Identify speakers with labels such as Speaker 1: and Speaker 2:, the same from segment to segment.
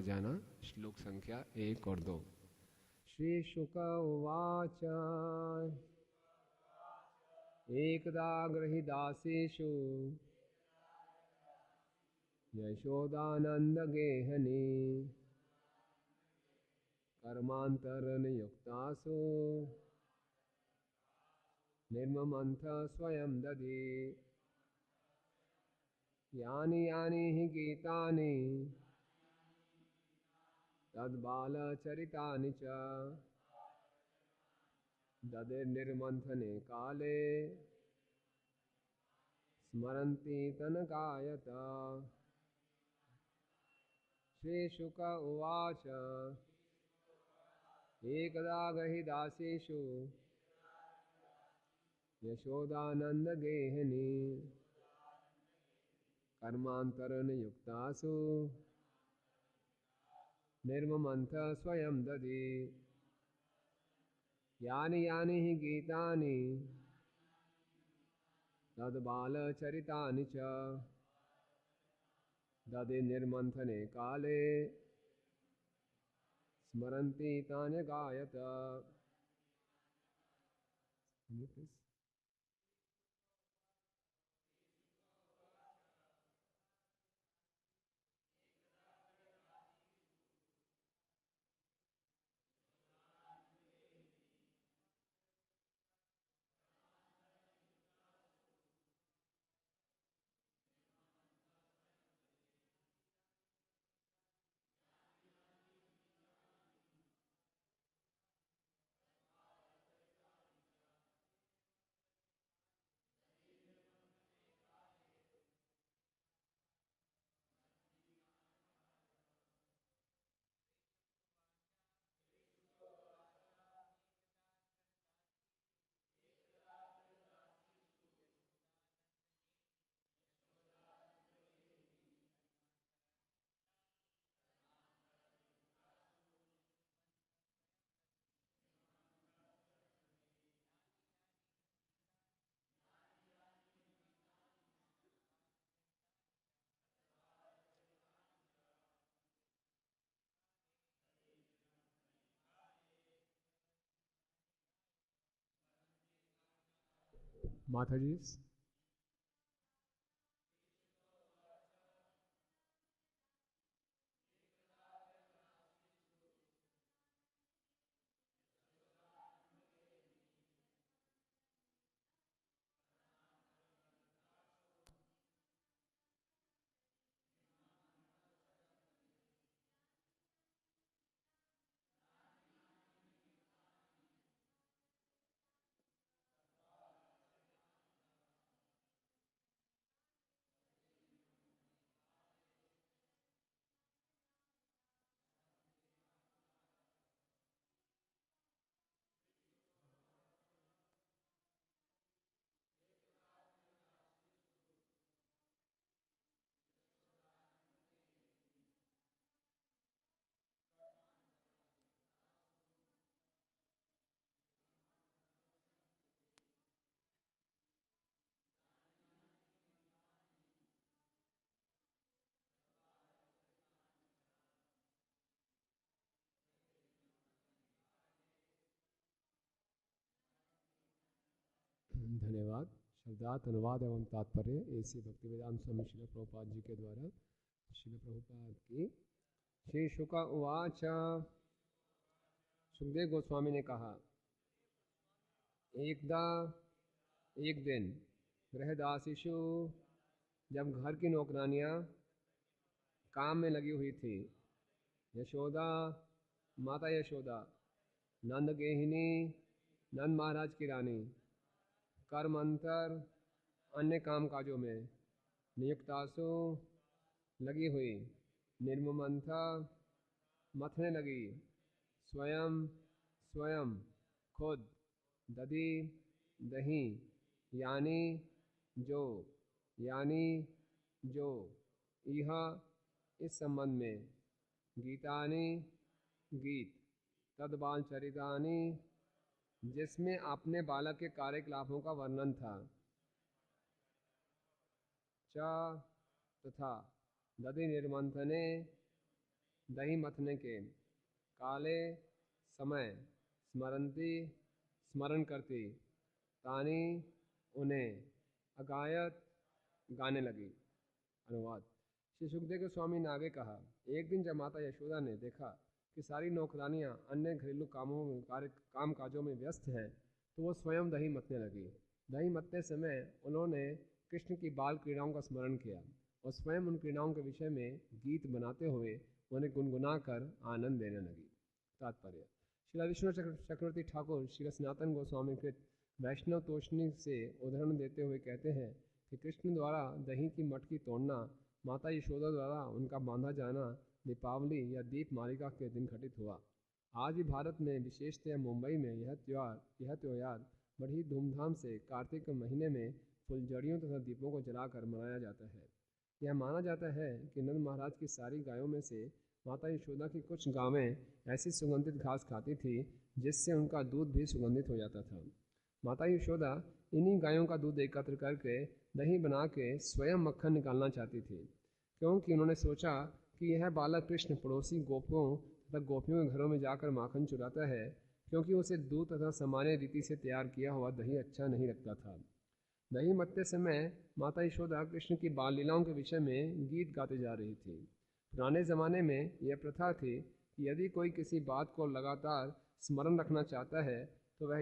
Speaker 1: जाना। श्लोक संख्या 1 और 2। श्री शुक उवाच एकदा गृहीदासीषु यशोदानन्दगेहनी कर्मान्तरनियुक्तासु निर्ममन्थ स्वयं ददि यानि यानि हि गीतानि तद्बालचरितानि च ददिर्निर्मन्थने काले स्मरन्ति तनकायत। श्रीशुक उवाच एकदा गृहीदासीषु यशोदानन्दगेहिनी कर्मान्तरनियुक्तासु निर्ममन्थ स्वयं ददि यानि यानि हि गीतानि तद्बालचरितानि च ददिर्निर्मन्थने काले स्मरन्ति तानि गायत। माता जी। धन्यवाद। शब्दार्थ अनुवाद एवं तात्पर्य ऐसी भक्तिवेदांत स्वामी श्रील प्रभुपाद जी के द्वारा। श्रील प्रभुपाद की। श्री शुक उवाच सुखदेव गोस्वामी ने कहा, एक दिन गृहदासीषु जब घर की नौकरानियां काम में लगी हुई थी, यशोदा माता यशोदा नंद गेहिनी नंद महाराज की रानी कर्मांतर अन्य काम काजों में नियुक्तासु लगी हुई, निर्ममंथ मथने लगी, स्वयं स्वयं खुद, दधी दही यानी जो यह इस संबंध में गीतानि गीत तद्बाल चरितानि जिसमें अपने बालक के कार्यकलापों का वर्णन था, च तथा दधि निर्मंथने दही मथने के काले समय स्मरण करती तानी उन्हें अगायत गाने लगी। अनुवाद। श्री सुखदेव गोस्वामी ने आगे कहा, एक दिन जब माता यशोदा ने देखा कि सारी नौकरानियां अन्य घरेलू काम काजों में व्यस्त हैं, तो वो स्वयं दही मतने लगी। दही मतते समय उन्होंने कृष्ण की बाल क्रीड़ाओं का स्मरण किया और स्वयं उन क्रीड़ाओं के विषय में गीत बनाते हुए उन्हें गुनगुना कर आनंद देने लगी। तात्पर्य। श्री विष्णु चक्रवर्ती ठाकुर श्री सनातन गोस्वामी कृत वैष्णव तोषणी से उदाहरण देते हुए कहते हैं कि कृष्ण द्वारा दही की मटकी तोड़ना, माता यशोदा द्वारा उनका बांधा जाना दीपावली या दीप मालिका के दिन घटित हुआ। आज भी भारत में, विशेषतः मुंबई में, यह त्यौहार बड़ी धूमधाम से कार्तिक के महीने में फुलझड़ियों तथा दीपों को जलाकर मनाया जाता है। यह माना जाता है कि नंद महाराज की सारी गायों में से माता यशोदा की कुछ गायें ऐसी सुगंधित घास खाती थी जिससे उनका दूध भी सुगंधित हो जाता था। माता यशोदा इन्हीं गायों का दूध एकत्र करके दही बना के स्वयं मक्खन निकालना चाहती थी, क्योंकि उन्होंने सोचा कि यह बालक कृष्ण पड़ोसी गोपियों तथा गोपियों के घरों में जाकर माखन चुराता है, क्योंकि उसे दूध तथा सामान्य रीति से तैयार किया हुआ दही अच्छा नहीं लगता था। दही मत्ते समय माता यशोदा कृष्ण की बाल लीलाओं के विषय में गीत गाते जा रही थी। पुराने ज़माने में यह प्रथा थी कि यदि कोई किसी बात को लगातार स्मरण रखना चाहता है तो वह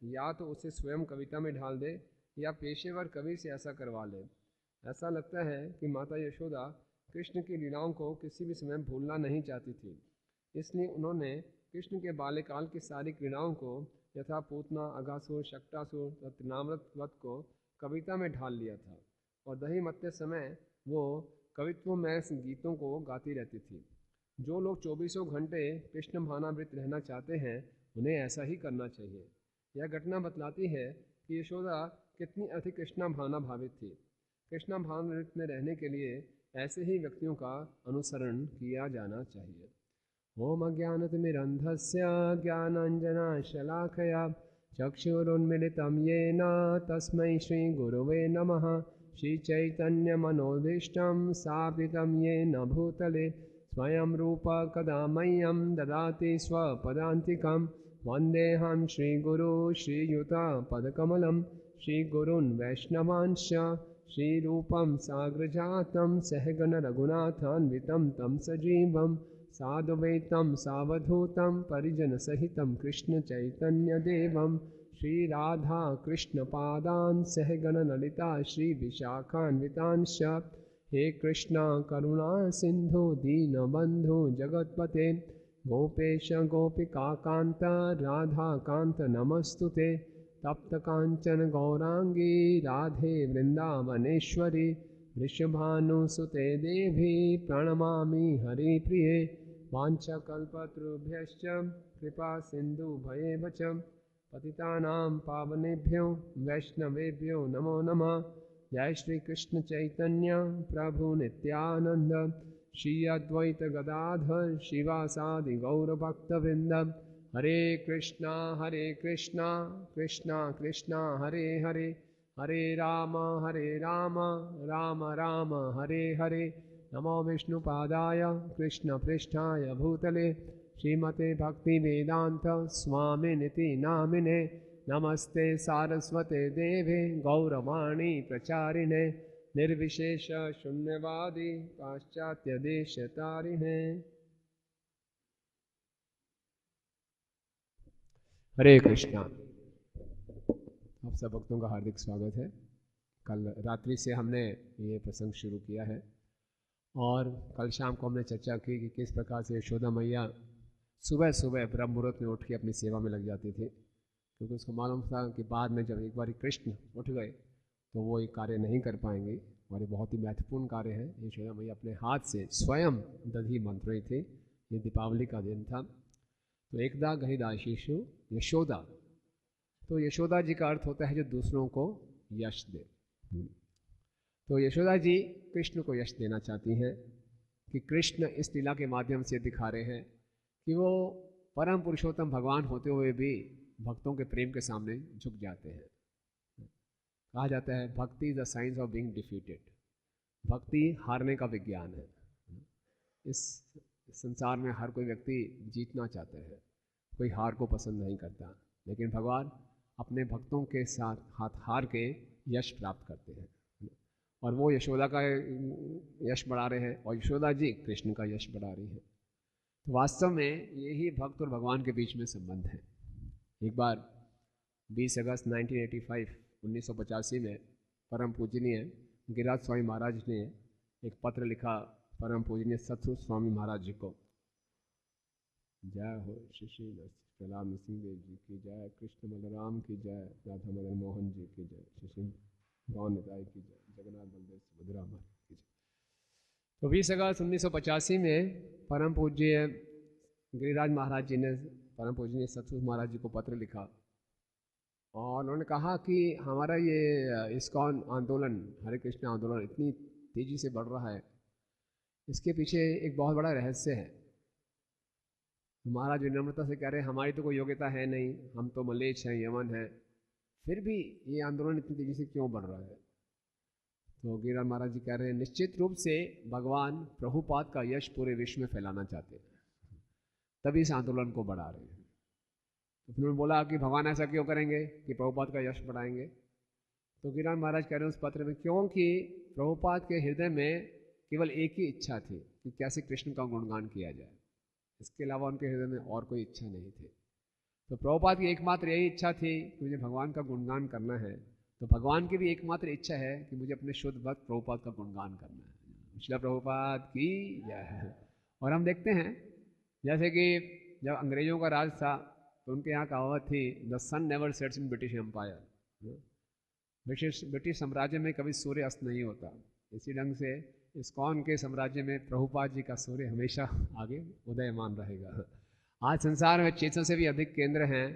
Speaker 1: या तो उसे स्वयं कविता में ढाल दे या पेशेवर कवि से ऐसा करवा ले। ऐसा लगता है कि माता यशोदा कृष्ण की लीलाओं को किसी भी समय भूलना नहीं चाहती थी, इसलिए उन्होंने कृष्ण के बाल्यकाल की सारी क्रीड़ाओं को यथा पूतना, अघासुर, शक्टासुर तथा तृणामृत वध को कविता में ढाल लिया था और दही मत्ते समय वो कवित्वमय गीतों को गाती रहती थी। जो लोग 24 घंटे कृष्ण भावनामृत रहना चाहते हैं उन्हें ऐसा ही करना चाहिए। यह घटना बतलाती है कि यशोदा कितनी अधिक कृष्णा भावना भावित थी। कृष्णा भावनामृत में रहने के लिए ऐसे ही व्यक्तियों का अनुसरण किया जाना चाहिए। ओम अज्ञानतिमिरन्धस्य ज्ञानाञ्जनशलाकया चक्षुरुन्मिलितं येन तस्मै श्रीगुरवे नमः। श्रीचैतन्यमनोभीष्टं स्थापितं येन भूतले स्वयं रूप कदा मह्यं ददाति स्वपदान्तिकं। वन्देऽहं श्रीगुरु श्रीयुतपदकमलं श्रीगुरून् वैष्णवांश्च श्रीरूपं साग्रजातं सहगण रघुनाथान्वितं तं सजीवं साधुवैतं सावधूतं परिजनसहितं कृष्णचैतन्यदेवं श्रीराधा कृष्णपादान् सहगणललिता श्रीविशाखान्वितांश्च। हे कृष्णा करुणा सिन्धु दीनबन्धु जगत्पते गोपेश गोपिकान्त राधाकान्त नमस्तुते। तप्तकाञ्चन गौरांगी राधे वृन्दावनेश्वरी वृषभानुसुते देवी प्रणमामि हरिप्रिये। वाञ्छाकल्पतरुभ्यश्च कृपा सिन्धुभयेव च पतितानां पावनेभ्यो वैष्णवेभ्यो नमो नमः। जय श्री कृष्ण चैतन्य प्रभु नित्यानंद श्री अद्वैत गदाधर शिवासादि गौरभक्तवृंद। हरे कृष्णा कृष्णा कृष्णा हरे हरे, हरे राम राम राम हरे हरे। नमो विष्णुपादाय कृष्णपृष्ठाय भूतले श्रीमते भक्तिवेदांत स्वामिनिति नामिने। नमस्ते सारस्वते देवे गौरवाणी प्रचारिणे निर्विशेष शून्यवादी पाश्चात्य देशतारिणे। हरे कृष्णा। आप सब भक्तों का हार्दिक स्वागत है। कल रात्रि से हमने ये प्रसंग शुरू किया है और कल शाम को हमने चर्चा की कि किस प्रकार से यशोदा मैया सुबह सुबह ब्रह्म मुहूर्त में उठ के अपनी सेवा में लग जाती थी, क्योंकि उसको मालूम था कि बाद में जब एक बार कृष्ण उठ गए तो वो ये कार्य नहीं कर पाएंगे और ये बहुत ही महत्वपूर्ण कार्य है। यशोदा मैया अपने हाथ से स्वयं दधी मंत्र रही थी। ये दीपावली का दिन था। तो एकदा गहिदाशीषु यशोदा, तो यशोदा जी का अर्थ होता है जो दूसरों को यश दे। तो यशोदा जी कृष्ण को यश देना चाहती हैं कि कृष्ण इस लीला के माध्यम से दिखा रहे हैं कि वो परम पुरुषोत्तम भगवान होते हुए भी भक्तों के प्रेम के सामने झुक जाते हैं। कहा जाता है भक्ति is the science of being defeated. भक्ति हारने का विज्ञान है। इस संसार में हर कोई व्यक्ति जीतना चाहता है, कोई हार को पसंद नहीं करता, लेकिन भगवान अपने भक्तों के साथ हाथ हार के यश प्राप्त करते हैं। और वो यशोदा का यश बढ़ा रहे हैं और यशोदा जी कृष्ण का यश बढ़ा रही है। तो वास्तव में यही भक्त और भगवान के बीच में संबंध है। एक बार 20 अगस्त 1985 में परम पूजनीय गिरिराज स्वामी महाराज ने एक पत्र लिखा परम पूजनीय सतसुर स्वामी महाराज जी को। जय हो श्री श्री प्रहलाद नरसिंह देव जी की जय, कृष्ण बलराम की जय, राधा मदन मोहन जी की जय, श्री श्री गौर निताई की जय, जगन्नाथ बलदेव सुभद्रा महाराज की जय। तो 20 अगस्त 1985 में परम पूज्य गिरिराज महाराज जी ने परम पूजनीय सतसुर महाराज जी को पत्र लिखा और उन्होंने कहा कि हमारा ये इस्कॉन आंदोलन, हरे कृष्ण आंदोलन इतनी तेज़ी से बढ़ रहा है, इसके पीछे एक बहुत बड़ा रहस्य है। महाराज विनम्रता से कह रहे हैं हमारी तो कोई योग्यता है नहीं, हम तो मलेच्छ हैं, यमन हैं, फिर भी ये आंदोलन इतनी तेज़ी से क्यों बढ़ रहा है। तो गिरिराज महाराज जी कह रहे हैं निश्चित रूप से भगवान प्रभुपाद का यश पूरे विश्व में फैलाना चाहते हैं, तभी इस आंदोलन को बढ़ा रहे हैं। तो फिर उन्होंने बोला कि भगवान ऐसा क्यों करेंगे कि प्रभुपाद का यश बढ़ाएंगे। तो गिरिराज महाराज कह रहे हैं उस पत्र में, क्योंकि प्रभुपाद के हृदय में केवल एक ही इच्छा थी कि कैसे कृष्ण का गुणगान किया जाए, इसके अलावा उनके हृदय में और कोई इच्छा नहीं थी। तो प्रभुपाद की एकमात्र यही इच्छा थी कि मुझे भगवान का गुणगान करना है। तो भगवान की भी एकमात्र इच्छा है कि मुझे अपने शुद्ध भक्त प्रभुपाद का गुणगान करना है। श्रील प्रभुपाद की जय। और हम देखते हैं जैसे कि जब अंग्रेजों का राज था तो उनके यहाँ कहावत थी, the sun never sets in British empire. British साम्राज्य में कभी सूर्य अस्त नहीं होता। इसी ढंग से इस्कॉन के साम्राज्य में प्रभुपाद जी का सूर्य हमेशा आगे उदयमान रहेगा। आज संसार में 600 से भी अधिक केंद्र हैं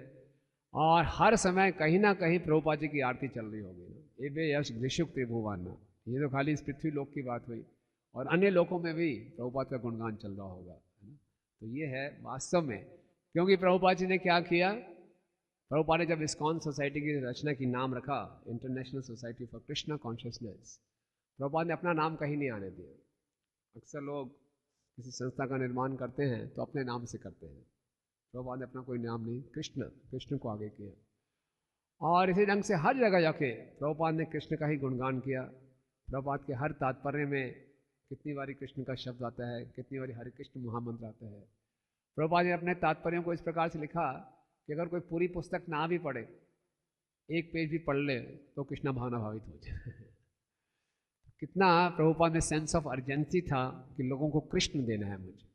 Speaker 1: और हर समय कहीं ना कहीं प्रभुपाद जी की आरती चल रही होगी। ए बे यश घृषुक त्रिभुवन, ये तो खाली इस पृथ्वी लोक की बात हुई, और अन्य लोकों में भी प्रभुपाद का गुणगान चल रहा होगा। तो ये है वास्तव में, क्योंकि प्रभुपाद जी ने क्या किया, प्रभुपाद ने जब इस्कॉन सोसाइटी की रचना की नाम रखा international society for Krishna consciousness, Prabhupada ने अपना नाम कहीं नहीं आने दिया। अक्सर लोग किसी संस्था का निर्माण करते हैं तो अपने नाम से करते हैं, प्रभुपाद ने अपना कोई नाम नहीं, कृष्ण को आगे किया। और इसी ढंग से हर जगह जाके प्रभुपाद ने कृष्ण का ही गुणगान किया। प्रभुपाद के हर तात्पर्य में कितनी बारी कृष्ण का शब्द आता है, कितनी बारी हरे कृष्ण महामंत्र आता है। प्रभुपाद ने अपने तात्पर्यों को इस प्रकार से लिखा कि अगर कोई पूरी पुस्तक ना भी पढ़े, एक पेज भी पढ़ ले तो कृष्णा भावना भावित हो जाए। कितना प्रभुपाद में सेंस ऑफ अर्जेंसी था कि लोगों को कृष्ण देना है मुझे।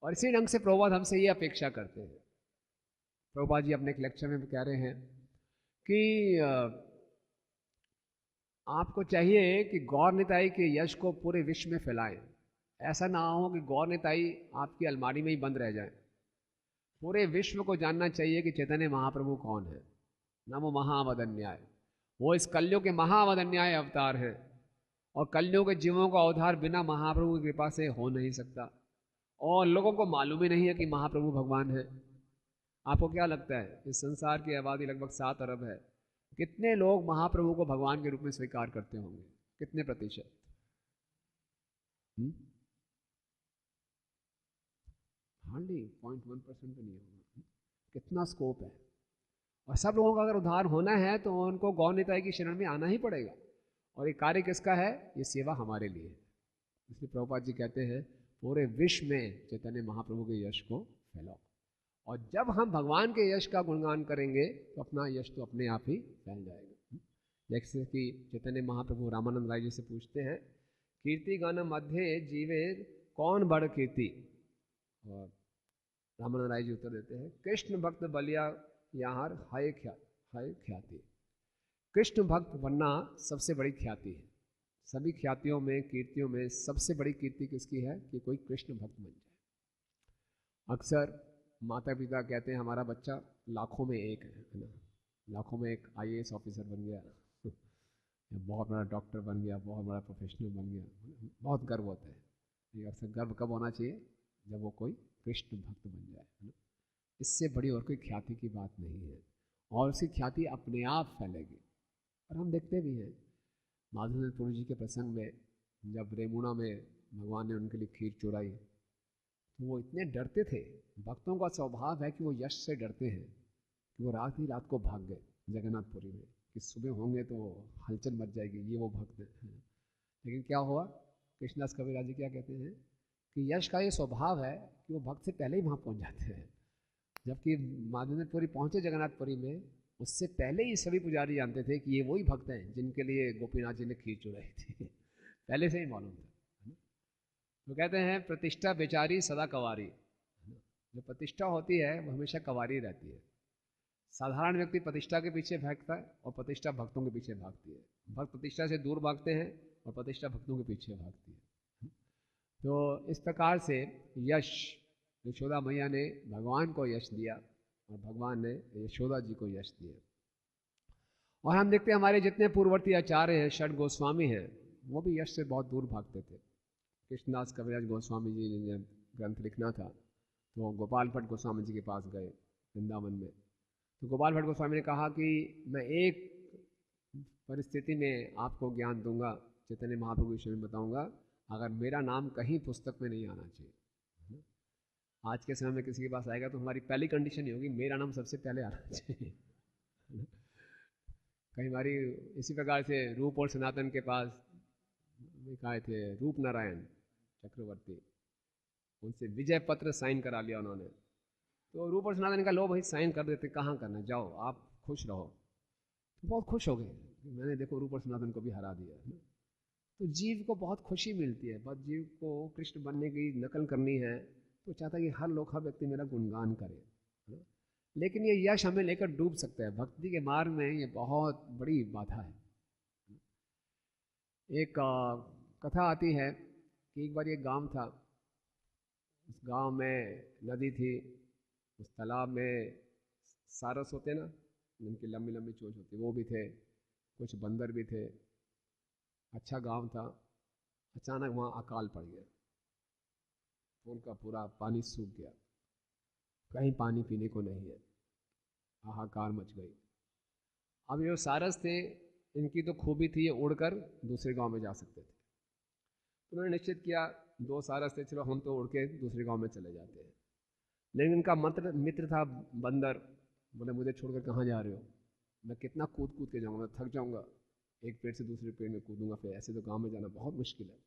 Speaker 1: और इसी ढंग से प्रभुपाद हमसे ये अपेक्षा करते हैं। प्रभुपाद जी अपने एक लेक्चर में कह रहे हैं कि आपको चाहिए कि गौर निताई के यश को पूरे विश्व में फैलाएं। ऐसा ना हो कि गौर निताई आपकी अलमारी में ही बंद रह जाए। पूरे विश्व को जानना चाहिए कि चैतन्य महाप्रभु कौन है। नमो महावदन्याय, वो इस कलयुग के महावदन्याय अवतार हैं और कलयुग के जीवों का उद्धार बिना महाप्रभु की कृपा से हो नहीं सकता। और लोगों को मालूम ही नहीं है कि महाप्रभु भगवान है। आपको क्या लगता है, इस संसार की आबादी लगभग 7 अरब है, कितने लोग महाप्रभु को भगवान के रूप में स्वीकार करते होंगे? कितने प्रतिशत? हार्डली 0.1% भी नहीं होगा। कितना स्कोप है। और सब लोगों का अगर उद्धार होना है तो उनको गौर निताई की शरण में आना ही पड़ेगा। और ये कार्य किसका है? ये सेवा हमारे लिए। इसलिए प्रभुपाद जी कहते हैं पूरे विश्व में चैतन्य महाप्रभु के यश को फैलाओ। और जब हम भगवान के यश का गुणगान करेंगे तो अपना यश तो अपने आप ही फैल जाएगा। जैसे कि चैतन्य महाप्रभु रामानंद राय जी से पूछते हैं, कीर्ति गान मध्य जीवे कौन बड़ कीर्ति? और रामानंद राय जी उत्तर देते हैं, कृष्ण भक्त बलिया यहाँ हाय ख्याति। कृष्ण भक्त बनना सबसे बड़ी ख्याति है। सभी ख्यातियों में, कीर्तियों में सबसे बड़ी कीर्ति किसकी है? कि कोई कृष्ण भक्त बन जाए। अक्सर माता पिता कहते हैं हमारा बच्चा लाखों में एक है ना, लाखों में एक IAS ऑफिसर बन गया, बहुत बड़ा डॉक्टर बन गया, बहुत बड़ा प्रोफेशनल बन गया, बहुत गर्व होता है। ये अक्सर गर्व कब होना चाहिए? जब वो कोई कृष्ण भक्त बन जाए, है ना। इससे बड़ी और कोई ख्याति की बात नहीं है, और उसकी ख्याति अपने आप फैलेगी। और हम देखते भी हैं माधुर्य पुरी जी के प्रसंग में, जब रेमुणा में भगवान ने उनके लिए खीर चुराई। तो वो इतने डरते थे, भक्तों का स्वभाव है कि वो यश से डरते हैं, कि वो रात ही रात को भाग गए जगन्नाथपुरी में कि सुबह होंगे तो हलचल मच जाएगी, ये वो भक्त हैं। लेकिन क्या हुआ, कृष्णदास कबीरदास जी क्या कहते हैं कि यश का ये स्वभाव है कि वो भक्त से पहले ही वहाँ पहुँच जाते हैं। जबकि माधवेंद्रपुरी पहुँचे जगन्नाथपुरी में, उससे पहले ही सभी पुजारी जानते थे कि ये वही भक्त हैं जिनके लिए गोपीनाथ जी ने खीर चुराई थी। पहले से ही मालूम था। तो कहते हैं प्रतिष्ठा बेचारी सदा कवारी। जो प्रतिष्ठा होती है वो हमेशा कवारी रहती है। साधारण व्यक्ति प्रतिष्ठा के पीछे भागता है और प्रतिष्ठा भक्तों के पीछे भागती है। भक्त प्रतिष्ठा से दूर भागते हैं और प्रतिष्ठा भक्तों के पीछे भागती है। तो इस प्रकार से यश, यशोदा मैया ने भगवान को यश दिया और भगवान ने यशोदा जी को यश दिया। और हम देखते हैं हमारे जितने पूर्ववर्ती आचार्य हैं, षड गोस्वामी हैं, वो भी यश से बहुत दूर भागते थे। कृष्णदास कविराज गोस्वामी जी ने जब ग्रंथ लिखना था तो गोपाल भट्ट गोस्वामी जी के पास गए वृंदावन में। तो गोपाल भट्ट गोस्वामी ने कहा कि मैं एक परिस्थिति में आपको ज्ञान दूंगा, चैतन्य महाप्रभु विषय में बताऊंगा, अगर मेरा नाम कहीं पुस्तक में नहीं आना चाहिए। आज के समय में किसी के पास आएगा तो हमारी पहली कंडीशन ये होगी, मेरा नाम सबसे पहले आना चाहिए। कई बारी इसी प्रकार से रूप और सनातन के पास आए थे रूप नारायण चक्रवर्ती, उनसे विजय पत्र साइन करा लिया उन्होंने। तो रूप और सनातन का लो भाई साइन कर देते, कहाँ करना, जाओ आप खुश रहो। तो बहुत खुश हो गए, मैंने देखो रूप और सनातन को भी हरा दिया। तो जीव को बहुत खुशी मिलती है, बस जीव को कृष्ण बनने की नकल करनी है तो चाहता है कि हर लोग, हर व्यक्ति मेरा गुणगान करे। लेकिन ये यश हमें लेकर डूब सकता है। भक्ति के मार्ग में ये बहुत बड़ी बाधा है। एक कथा आती है कि एक बार एक गांव था, उस गांव में नदी थी, उस तालाब में सारस होते ना, जिनकी लंबी लंबी चोंच होती, वो भी थे, कुछ बंदर भी थे। अच्छा गांव था। अचानक वहाँ अकाल पड़ गया, उनका पूरा पानी सूख गया, कहीं पानी पीने को नहीं है, हाहाकार मच गई। अब ये सारस थे, इनकी तो खूबी थी ये उड़कर दूसरे गांव में जा सकते थे। उन्होंने निश्चित किया, दो सारस थे, चलो हम तो उड़ के दूसरे गांव में चले जाते हैं। लेकिन इनका मित्र था बंदर, बोले मुझे छोड़कर कहाँ जा रहे हो, मैं कितना कूद कूद के जाऊँगा, थक जाऊँगा, एक पेड़ से दूसरे पेड़ में कूदूंगा, फिर ऐसे तो गाँव में जाना बहुत मुश्किल है,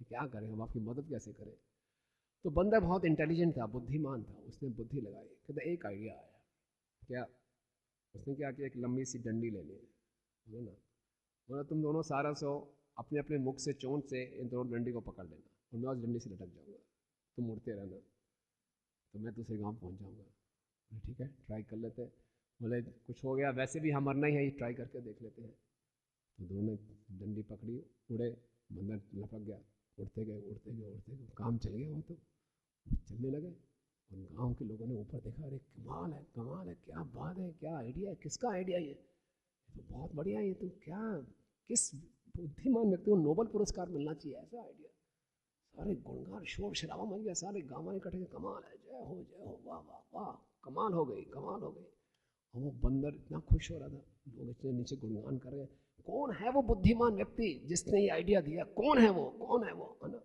Speaker 1: क्या करें, हम आपकी मदद कैसे करें। तो बंदर बहुत इंटेलिजेंट था, बुद्धिमान था, उसने बुद्धि लगाई, कहते एक आइडिया आया। क्या? उसने क्या किया, एक लंबी सी डंडी ले ली, है ना, बोला तुम दोनों सारस हो, अपने अपने मुख से चोंच से इन दोनों डंडी को पकड़ लेना और मैं उस डंडी से लटक जाऊँगा, तुम उड़ते रहना, तो मैं दूसरे गाँव पहुँच जाऊँगा। ठीक है, ट्राई कर लेते हैं। बोले कुछ हो गया, वैसे भी हम मरना ही है, ये ट्राई करके देख लेते हैं। तो दोनों डंडी पकड़ी, उड़े, बंदर लपक गया, उड़ते गए उड़ते गए उड़ते गए, काम चल गया। वो तो चलने लगे, उन गांव के लोगों ने ऊपर देखा, अरे कमाल है, कमाल है, क्या बात है, क्या आइडिया है, किसका आइडिया ये तो बहुत बढ़िया है, ये तो क्या, किस बुद्धिमान व्यक्ति को नोबेल पुरस्कार मिलना चाहिए ऐसा आइडिया। सारे गुणगान, शोर शराबा मच गया, सारे गाँव वाले इकट्ठे, कमाल है, जय हो, वाह वाह वाह, कमाल हो गई, कमाल हो गई। और वो बंदर इतना खुश हो रहा था, लोग इतने नीचे गुणगान कर रहे हैं, कौन है वो बुद्धिमान व्यक्ति जिसने ये आइडिया दिया, कौन है वो, कौन है वो, है ना।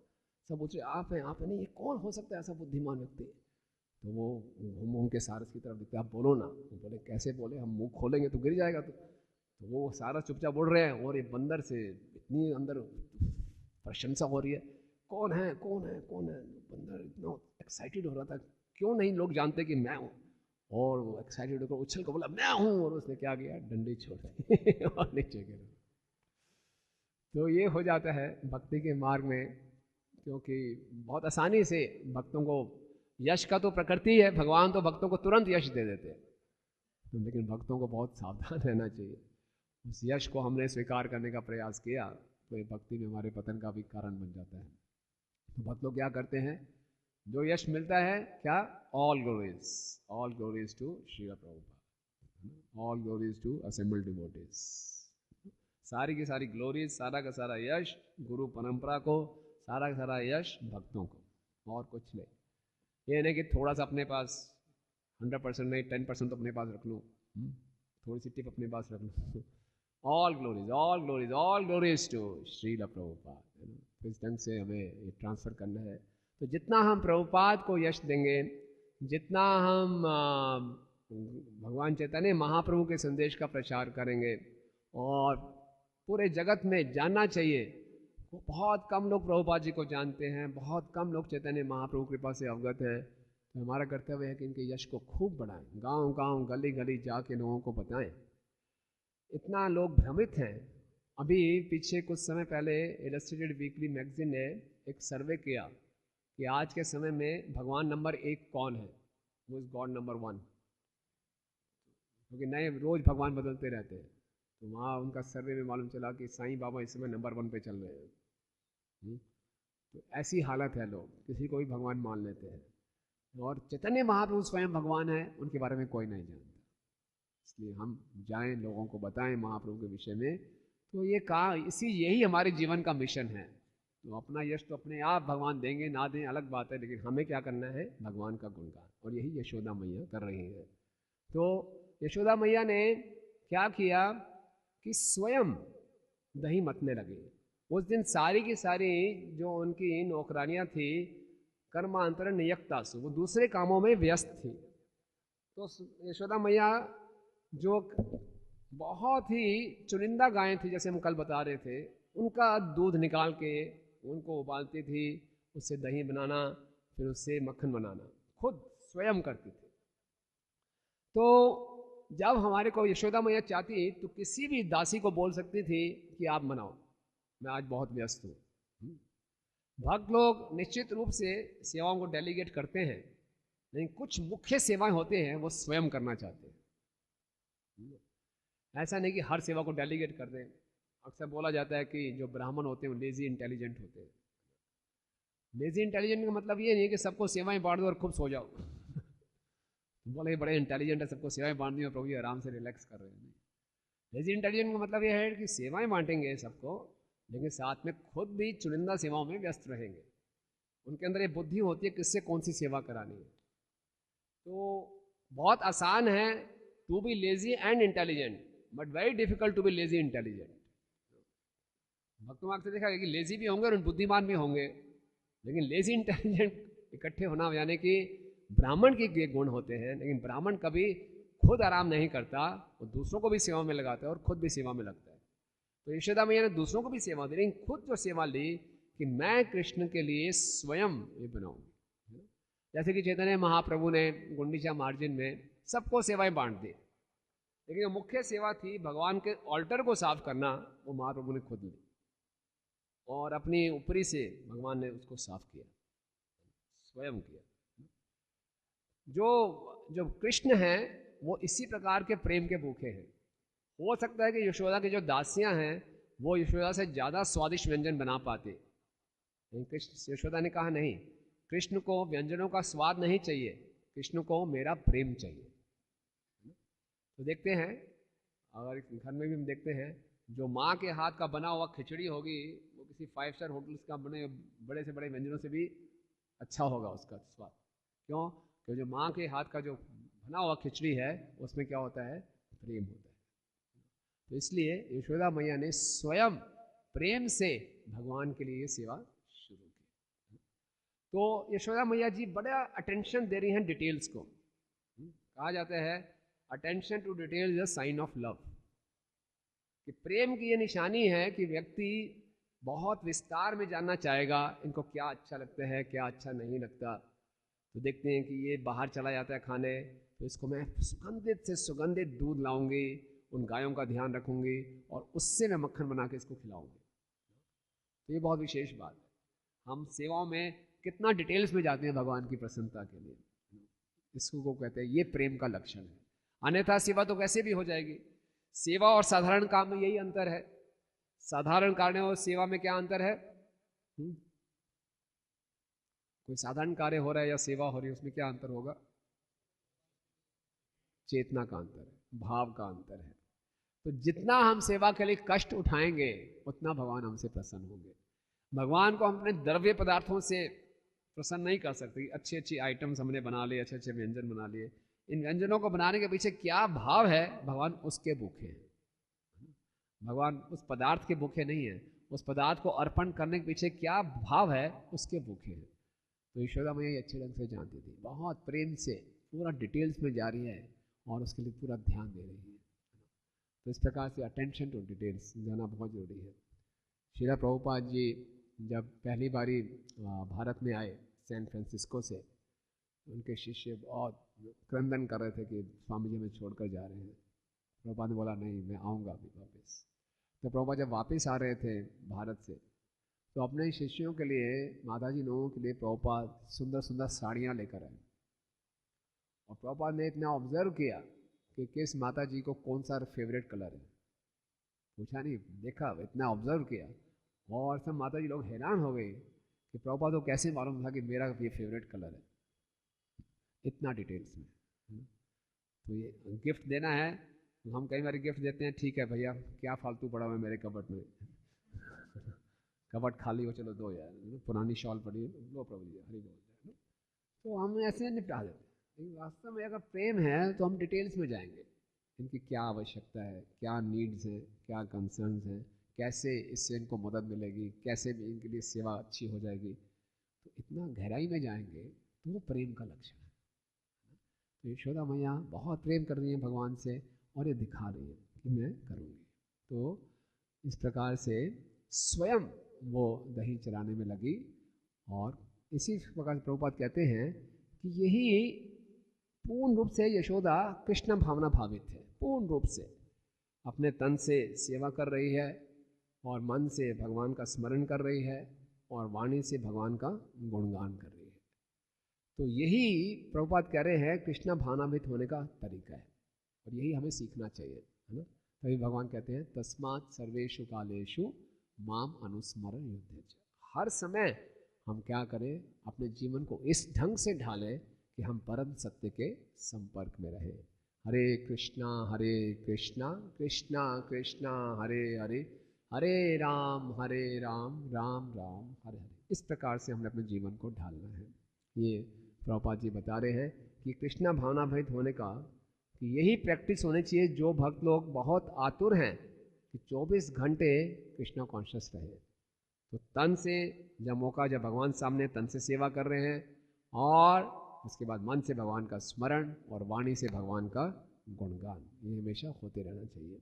Speaker 1: सब पूछ रहे आप हैं, आप हैं, नहीं, ये कौन हो सकता है ऐसा बुद्धिमान व्यक्ति। तो वो घूम के सारस की तरफ देखते, आप बोलो ना। वो बोले कैसे बोले, हम मुंह खोलेंगे तो गिर जाएगा। तो वो सारस चुपचाप उड़ रहे हैं और ये बंदर से इतनी अंदर प्रशंसा हो रही है, कौन है, कौन है, कौन है। बंदर इतना एक्साइटेड हो रहा था, क्यों नहीं लोग जानते कि मैं हूँ। और वो एक्साइटेड होकर उछल कर बोला मैं हूँ, और उसने क्या किया, डंडी छोड़ दी और नीचे गिरा। तो ये हो जाता है भक्ति के मार्ग में, क्योंकि बहुत आसानी से भक्तों को यश का तो प्रकृति है, भगवान तो भक्तों को तुरंत यश दे देते हैं, लेकिन भक्तों को बहुत सावधान रहना चाहिए। उस यश को हमने स्वीकार करने का प्रयास किया तो ये भक्ति में हमारे पतन का भी कारण बन जाता है। तो भक्त लोग क्या करते हैं, जो यश मिलता है, क्या, all glories to Shri Prabhupada, all glories to assembled devotees, सारी की सारी ग्लोरीज, सारा का सारा यश गुरु परंपरा को, सारा का सारा यश भक्तों को, और कुछ नहीं। ये नहीं कि थोड़ा सा अपने पास, 100% नहीं, 10% तो अपने पास रख लूँ, थोड़ी सी टिप अपने पास रख लूँ। All glories to Srila Prabhupada, तो इस ढंग से हमें ये ट्रांसफ़र करना है। तो जितना हम प्रभुपाद को यश देंगे, जितना हम भगवान चैतन्य महाप्रभु के संदेश का प्रचार करेंगे और पूरे जगत में जानना चाहिए। वो बहुत कम लोग प्रभुपाद जी को जानते हैं, बहुत कम लोग चैतन्य महाप्रभु कृपा से अवगत है। तो हमारा कर्तव्य है कि इनके यश को खूब बढ़ाएं, गांव गांव गली गली जाके लोगों को बताएं। इतना लोग भ्रमित हैं। अभी पीछे कुछ समय पहले इलस्ट्रेटेड वीकली मैगजीन ने एक सर्वे किया कि आज के समय में भगवान नंबर 1 कौन है, वो इज गॉड नंबर 1, क्योंकि नए रोज भगवान बदलते रहते हैं। तो वहाँ उनका सर्वे में मालूम चला कि साईं बाबा इस समय नंबर 1 पे चल रहे हैं। तो ऐसी हालत है, लोग किसी को भी भगवान मान लेते हैं और चैतन्य महाप्रभु स्वयं भगवान है, उनके बारे में कोई नहीं जानता। इसलिए हम जाएं, लोगों को बताएं महाप्रभु के विषय में। तो ये यही हमारे जीवन का मिशन है। तो अपना यश तो अपने आप भगवान देंगे ना दें अलग बात है, लेकिन हमें क्या करना है, भगवान का गुणगान, और यही यशोदा मैया कर रही हैं। तो यशोदा मैया ने क्या किया कि स्वयं दही मतने लगे। उस दिन सारी की सारी जो उनकी नौकरानियाँ थी कर्मांतर नियक्तासु, वो दूसरे कामों में व्यस्त थी। तो यशोदा मैया जो बहुत ही चुनिंदा गायें थी, जैसे हम कल बता रहे थे, उनका दूध निकाल के उनको उबालती थी, उससे दही बनाना, फिर उससे मक्खन बनाना खुद स्वयं करती थी। तो जब हमारे को यशोदा मैया चाहती तो किसी भी दासी को बोल सकती थी कि आप बनाओ, मैं आज बहुत व्यस्त हूँ। भक्त लोग निश्चित रूप से सेवाओं को डेलीगेट करते हैं, लेकिन कुछ मुख्य सेवाएं होते हैं वो स्वयं करना चाहते हैं। ऐसा नहीं कि हर सेवा को डेलीगेट कर दें। अक्सर बोला जाता है कि जो ब्राह्मण होते हैं वो लेजी इंटेलिजेंट होते हैं। लेजी इंटेलिजेंट का मतलब ये नहीं कि सबको सेवाएं बांट दो और खूब सो जाओ। बोले बड़े इंटेलिजेंट है, सबको सेवाएं बांट दी और प्रभु जी आराम से रिलैक्स कर रहे हैं। लेजी इंटेलिजेंट का मतलब ये है कि सेवाएं बांटेंगे सबको, लेकिन साथ में खुद भी चुनिंदा सेवाओं में व्यस्त रहेंगे। उनके अंदर ये बुद्धि होती है किससे कौन सी सेवा करानी है। तो बहुत आसान है to be lazy and intelligent, but very difficult to be lazy intelligent. भक्तों में अक्सर देखा है कि लेजी भी होंगे और बुद्धिमान भी होंगे, लेकिन लेजी इंटेलिजेंट इकट्ठे होना, यानी कि ब्राह्मण के गुण होते हैं, लेकिन ब्राह्मण कभी खुद आराम नहीं करता, वो दूसरों को भी सेवा में लगाता है और खुद भी सेवा में लगता है। तो यशोदा मैया ने दूसरों को भी सेवा दी, लेकिन खुद जो सेवा ली कि मैं कृष्ण के लिए स्वयं ये बनाऊंगी। जैसे कि चैतन्य महाप्रभु ने गुंडीचा मार्जिन में सबको सेवाएं बांट दी, लेकिन जो मुख्य सेवा थी भगवान के ऑल्टर को साफ करना, वो महाप्रभु ने खुद ली और अपनी ऊपरी से भगवान ने उसको साफ किया, स्वयं किया। जो कृष्ण हैं वो इसी प्रकार के प्रेम के भूखे हैं। हो सकता है कि यशोदा की जो दासियां हैं वो यशोदा से ज़्यादा स्वादिष्ट व्यंजन बना पाते, लेकिन कृष्ण यशोदा ने कहा नहीं, कृष्ण को व्यंजनों का स्वाद नहीं चाहिए, कृष्ण को मेरा प्रेम चाहिए। तो देखते हैं, अगर घर में भी हम देखते हैं, जो माँ के हाथ का बना हुआ खिचड़ी होगी वो किसी 5 स्टार होटल्स का बने बड़े से बड़े व्यंजनों से भी अच्छा होगा उसका स्वाद। क्यों? क्योंकि जो माँ के हाथ का जो बना हुआ खिचड़ी है उसमें क्या होता है, प्रेम होता है। तो इसलिए यशोदा मैया ने स्वयं प्रेम से भगवान के लिए सेवा शुरू की। तो यशोदा मैया जी बड़ा अटेंशन दे रही हैं डिटेल्स को। कहा जाता है attention to detail is a sign of love, कि प्रेम की ये निशानी है कि व्यक्ति बहुत विस्तार में जानना चाहेगा इनको क्या अच्छा लगता है, क्या अच्छा नहीं लगता। तो देखते हैं कि ये बाहर चला जाता है खाने, तो इसको मैं सुगंधित से सुगंधित दूध लाऊंगी, उन गायों का ध्यान रखूंगी और उससे मैं मक्खन बना के इसको खिलाऊंगी। तो ये बहुत विशेष बात है। हम सेवाओं में कितना डिटेल्स में जाते हैं भगवान की प्रसन्नता के लिए, इसको को कहते हैं ये प्रेम का लक्षण है। अन्यथा सेवा तो कैसे भी हो जाएगी। सेवा और साधारण काम में यही अंतर है। साधारण कार्य और सेवा में क्या अंतर है? कोई साधारण कार्य हो रहा है या सेवा हो रही है, उसमें क्या अंतर होगा? चेतना का अंतर है, भाव का अंतर है। तो जितना हम सेवा के लिए कष्ट उठाएंगे उतना भगवान हमसे प्रसन्न होंगे। भगवान को हम अपने द्रव्य पदार्थों से प्रसन्न नहीं कर सकते। अच्छी अच्छी आइटम्स हमने बना लिए, अच्छे अच्छे व्यंजन बना लिए, इन व्यंजनों को बनाने के पीछे क्या भाव है, भगवान उसके भूखे हैं। भगवान उस पदार्थ के भूखे नहीं है,
Speaker 2: उस पदार्थ को अर्पण करने के पीछे क्या भाव है उसके भूखे हैं। तो यशोदा मैया अच्छे ढंग से जानती थी, बहुत प्रेम से पूरा डिटेल्स में जा रही है और उसके लिए पूरा ध्यान दे रही है। तो इस प्रकार से अटेंशन टू डिटेल्स जाना बहुत ज़रूरी है। श्रीला प्रभुपाद जी जब पहली बारी भारत में आए सैन फ्रांसिस्को से, उनके शिष्य बहुत क्रंदन कर रहे थे कि स्वामी जी हमें छोड़कर जा रहे हैं। प्रभुपाद ने बोला नहीं, मैं आऊँगा अभी वापस। तो प्रभुपाद जब वापस आ रहे थे भारत से, तो अपने शिष्यों के लिए, माताजी लोगों के लिए प्रभुपाद सुंदर सुंदर साड़ियाँ लेकर आए। और प्रभुपाद ने इतना ऑब्जर्व किया कि किस माता जी को कौन सा फेवरेट कलर है। पूछा नहीं, देखा, इतना ऑब्जर्व किया। और सब माता जी लोग हैरान हो गए कि प्रभुपाद को कैसे मालूम था कि मेरा ये फेवरेट कलर है, इतना डिटेल्स में। तो ये गिफ्ट देना है, तो हम कई बार गिफ्ट देते हैं, ठीक है भैया क्या फालतू पड़ा हुआ है मेरे कबट में, कबट खाली हो, चलो दो यार, पुरानी शॉल पड़ी है, लो प्रभु जी हरी बोल। तो हम ऐसे निपटा देते हैं। लेकिन वास्तव में अगर प्रेम है तो हम डिटेल्स में जाएंगे, इनकी क्या आवश्यकता है, क्या नीड्स हैं, क्या कंसर्न्स हैं, कैसे इससे इनको मदद मिलेगी, कैसे इनके लिए सेवा अच्छी हो जाएगी। तो इतना गहराई में जाएंगे तो वो प्रेम का लक्षण है। तो यशोदा मैया बहुत प्रेम कर रही हैं भगवान से और ये दिखा रही है कि मैं करूँगी। तो इस प्रकार से स्वयं वो दही चलाने में लगी। और इसी प्रकार से प्रभुपाद कहते हैं कि यही पूर्ण रूप से यशोदा कृष्ण भावना भावित है, पूर्ण रूप से अपने तन से सेवा कर रही है और मन से भगवान का स्मरण कर रही है और वाणी से भगवान का गुणगान कर रही है। तो यही प्रभुपाद कह रहे हैं कृष्ण भावनाभित होने का तरीका है और यही हमें सीखना चाहिए, है ना। तभी भगवान कहते हैं तस्मात् सर्वेषु कालेषु माम अनुस्मरण युद्धेच। हर समय हम क्या करें, अपने जीवन को इस ढंग से ढालें कि हम परम सत्य के संपर्क में रहें। हरे कृष्णा कृष्णा कृष्णा हरे हरे, हरे राम राम राम हरे हरे। इस प्रकार से हमने अपने जीवन को ढालना है। ये प्रभुपाद जी बता रहे हैं कि कृष्णा भावना भरित होने का कि यही प्रैक्टिस होनी चाहिए। जो भक्त लोग बहुत आतुर हैं कि 24 घंटे कृष्णा कॉन्शियस रहे, तो तन से जब मौका, जब भगवान सामने, तन से सेवा कर रहे हैं और उसके बाद मन से भगवान का स्मरण और वाणी से भगवान का गुणगान, ये हमेशा होते रहना चाहिए।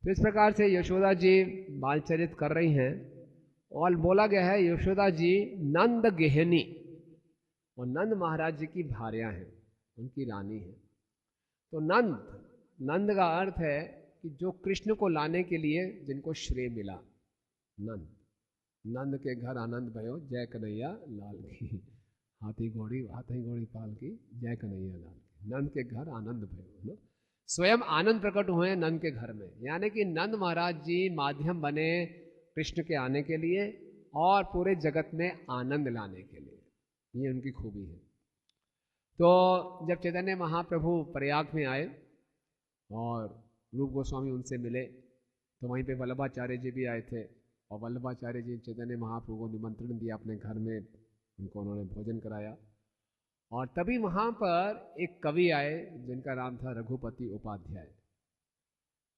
Speaker 2: तो इस प्रकार से यशोदा जी बालचरित कर रही हैं और बोला गया है यशोदा जी नंद गेहनी, और नंद महाराज जी की भार्या हैं, उनकी रानी है। तो नंद का अर्थ है कि जो कृष्ण को लाने के लिए जिनको श्रेय मिला, नंद के घर आनंद भयो जय कन्हैया लाल की, हाथी घोड़ी पाल की जय कन्हैया लाल की। नंद के घर आनंद भयो, स्वयं आनंद प्रकट हुए नंद के घर में, यानी कि नंद महाराज जी माध्यम बने कृष्ण के आने के लिए और पूरे जगत में आनंद लाने के लिए। ये उनकी खूबी है। तो जब चैतन्य महाप्रभु प्रयाग में आए और रूप गोस्वामी उनसे मिले, तो वहीं पे वल्लभाचार्य जी भी आए थे और वल्लभाचार्य जी चैतन्य महाप्रभु को निमंत्रण दिया अपने घर में, उनको उन्होंने भोजन कराया। और तभी वहाँ पर एक कवि आए जिनका नाम था रघुपति उपाध्याय,